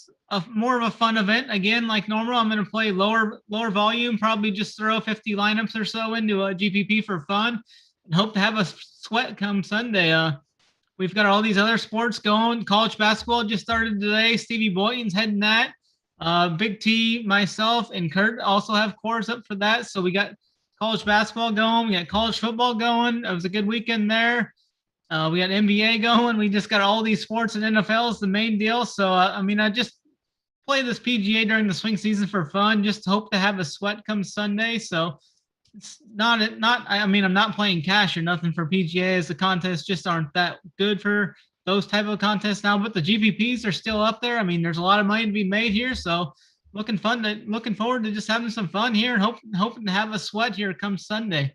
[SPEAKER 3] more of a fun event. Again, like normal, I'm going to play lower volume, probably just throw 50 lineups or so into a GPP for fun and hope to have a sweat come Sunday. We've got all these other sports going. College basketball just started today. Stevie Boynton's heading that. Big T, myself, and Kurt also have cores up for that. So we got college basketball going. We got college football going. It was a good weekend there. We got NBA going. We just got all these sports, and NFL is the main deal. So, I just play this PGA during the swing season for fun. Just hope to have a sweat come Sunday. So it's I'm not playing cash or nothing for PGA, as the contests just aren't that good for those type of contests now. But the GPPs are still up there. There's a lot of money to be made here. So looking forward to just having some fun here and hoping to have a sweat here come Sunday.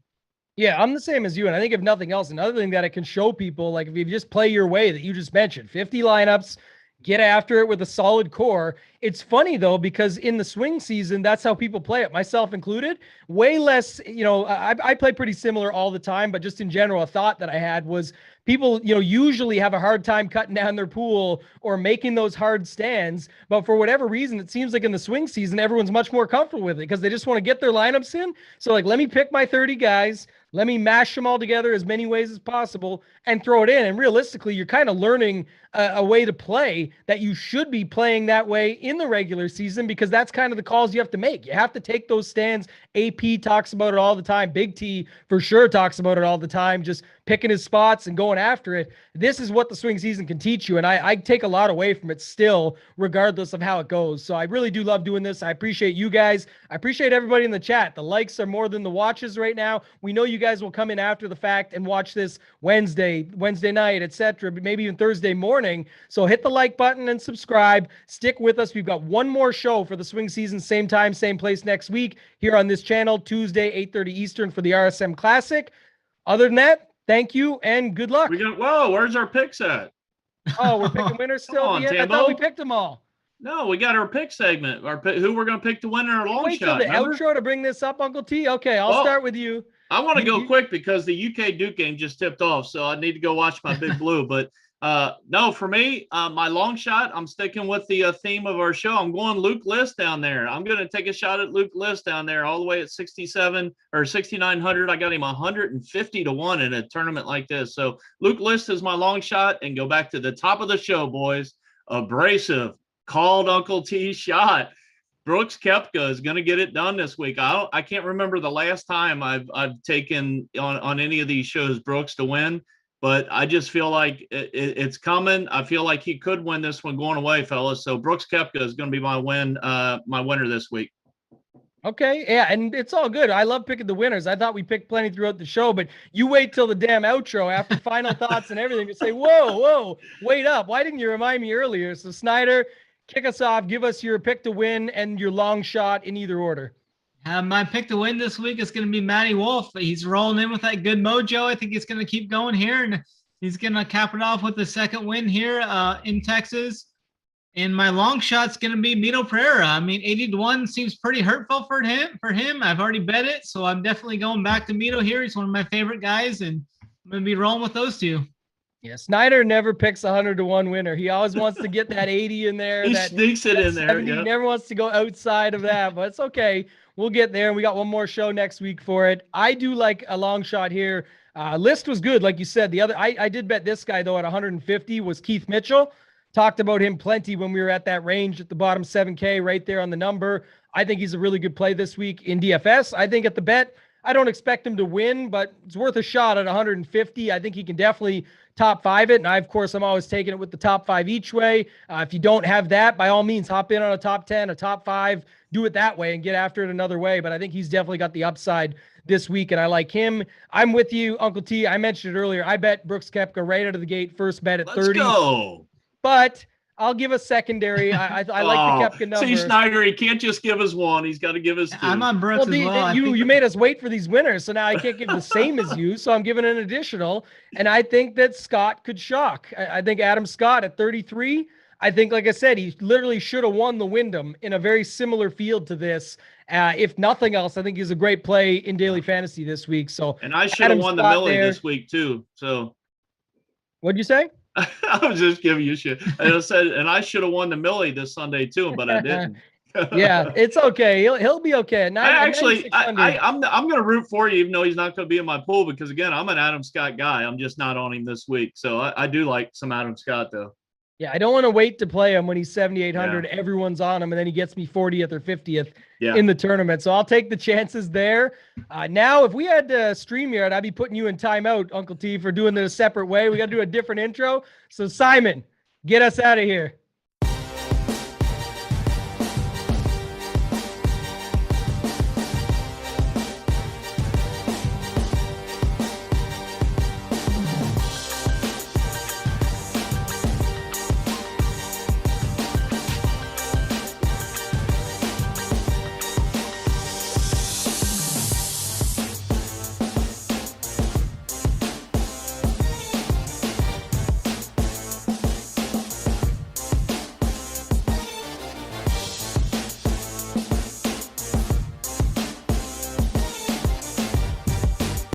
[SPEAKER 1] Yeah, I'm the same as you. And I think if nothing else, another thing that it can show people, like if you just play your way that you just mentioned, 50 lineups, get after it with a solid core. It's funny though, because in the swing season, that's how people play it, myself included. Way less, I play pretty similar all the time, but just in general, a thought that I had was people, usually have a hard time cutting down their pool or making those hard stands. But for whatever reason, it seems like in the swing season, everyone's much more comfortable with it because they just want to get their lineups in. So like, let me pick my 30 guys. Let me mash them all together as many ways as possible and throw it in. And realistically, you're kind of learning a way to play that you should be playing that way in the regular season, because that's kind of the calls you have to make. You have to take those stands. AP talks about it all the time. Big T for sure talks about it all the time, just picking his spots and going after it. This is what the swing season can teach you. And I take a lot away from it still, regardless of how it goes. So I really do love doing this. I appreciate you guys. I appreciate everybody in the chat. The likes are more than the watches right now. We know you guys will come in after the fact and watch this Wednesday night, etc., maybe even Thursday morning. So hit the like button and subscribe. Stick with us. We've got one more show for the swing season, same time, same place next week here on this channel, Tuesday, 8:30 Eastern for the RSM Classic. Other than that, thank you and good luck.
[SPEAKER 2] Whoa, where's our picks at?
[SPEAKER 1] Oh, we're picking winners still.
[SPEAKER 2] On,
[SPEAKER 1] I thought we picked them all.
[SPEAKER 2] No, we got our pick segment. Who we're going to pick to win our long
[SPEAKER 1] Wait
[SPEAKER 2] shot.
[SPEAKER 1] Wait till the outro to bring this up, Uncle T. Okay, I'll start with you.
[SPEAKER 2] I want to go quick because the UK Duke game just tipped off, so I need to go watch my Big Blue. But no, for me, my long shot, I'm sticking with the theme of our show. I'm going Luke List down there. I'm going to take a shot at Luke List down there all the way at 67 or 6,900. I got him 150 to 1 in a tournament like this. So Luke List is my long shot, and go back to the top of the show, boys. Abrasive, called Uncle T shot. Brooks Koepka is going to get it done this week. I can't remember the last time I've taken on any of these shows Brooks to win, but I just feel like it's coming. I feel like he could win this one going away, fellas. So Brooks Koepka is going to be my winner this week.
[SPEAKER 1] Okay, yeah, and it's all good. I love picking the winners. I thought we picked plenty throughout the show, but you wait till the damn outro after final thoughts and everything to say, whoa, wait up. Why didn't you remind me earlier? So Snyder, kick us off. Give us your pick to win and your long shot in either order.
[SPEAKER 3] My pick to win this week is going to be Matty Wolff. He's rolling in with that good mojo. I think he's going to keep going here, and he's going to cap it off with the second win here in Texas. And my long shot's going to be Mito Pereira. I mean, 80-1 seems pretty hurtful for him. I've already bet it, so I'm definitely going back to Mito here. He's one of my favorite guys, and I'm going to be rolling with those two.
[SPEAKER 1] Yeah, Snyder never picks 100-1 winner. He always wants to get that 80 in there.
[SPEAKER 2] He sneaks it in there.
[SPEAKER 1] 70. He never wants to go outside of that, but it's okay. We'll get there. We got one more show next week for it. I do like a long shot here. List was good, like you said. The other, I did bet this guy though at 150 was Keith Mitchell. Talked about him plenty when we were at that range at the bottom 7K right there on the number. I think he's a really good play this week in DFS. I think at the bet, I don't expect him to win, but it's worth a shot at 150. I think he can definitely top 5 it. And I, of course, I'm always taking it with the top 5 each way. If you don't have that, by all means, hop in on a top 10, a top 5, do it that way and get after it another way. But I think he's definitely got the upside this week, and I like him. I'm with you, Uncle T. I mentioned it earlier. I bet Brooks Koepka right out of the gate, first bet at 30.
[SPEAKER 2] Let's go.
[SPEAKER 1] But I'll give a secondary. I like the Koepka number.
[SPEAKER 2] See, Snyder, he can't just give us one. He's got to give us two.
[SPEAKER 3] I'm on Brooks as well.
[SPEAKER 1] You made us wait for these winners, so now I can't give the same as you, so I'm giving an additional. And I think that Scott could shock. I think Adam Scott at 33, I think, like I said, he literally should have won the Wyndham in a very similar field to this. If nothing else, I think he's a great play in daily fantasy this week. So,
[SPEAKER 2] and I should have won the Millie this week too. So,
[SPEAKER 1] what'd you say?
[SPEAKER 2] I was just giving you shit. I said, and I should have won the Millie this Sunday too, but I didn't.
[SPEAKER 1] Yeah, it's okay. He'll be okay.
[SPEAKER 2] I'm going to root for you, even though he's not going to be in my pool, because again, I'm an Adam Scott guy. I'm just not on him this week. So I do like some Adam Scott though.
[SPEAKER 1] Yeah, I don't want to wait to play him when he's 7,800. Yeah. Everyone's on him, and then he gets me 40th or 50th in the tournament. So I'll take the chances there. Now, if we had StreamYard, I'd be putting you in timeout, Uncle T, for doing it a separate way. We got to do a different intro. So, Simon, get us out of here.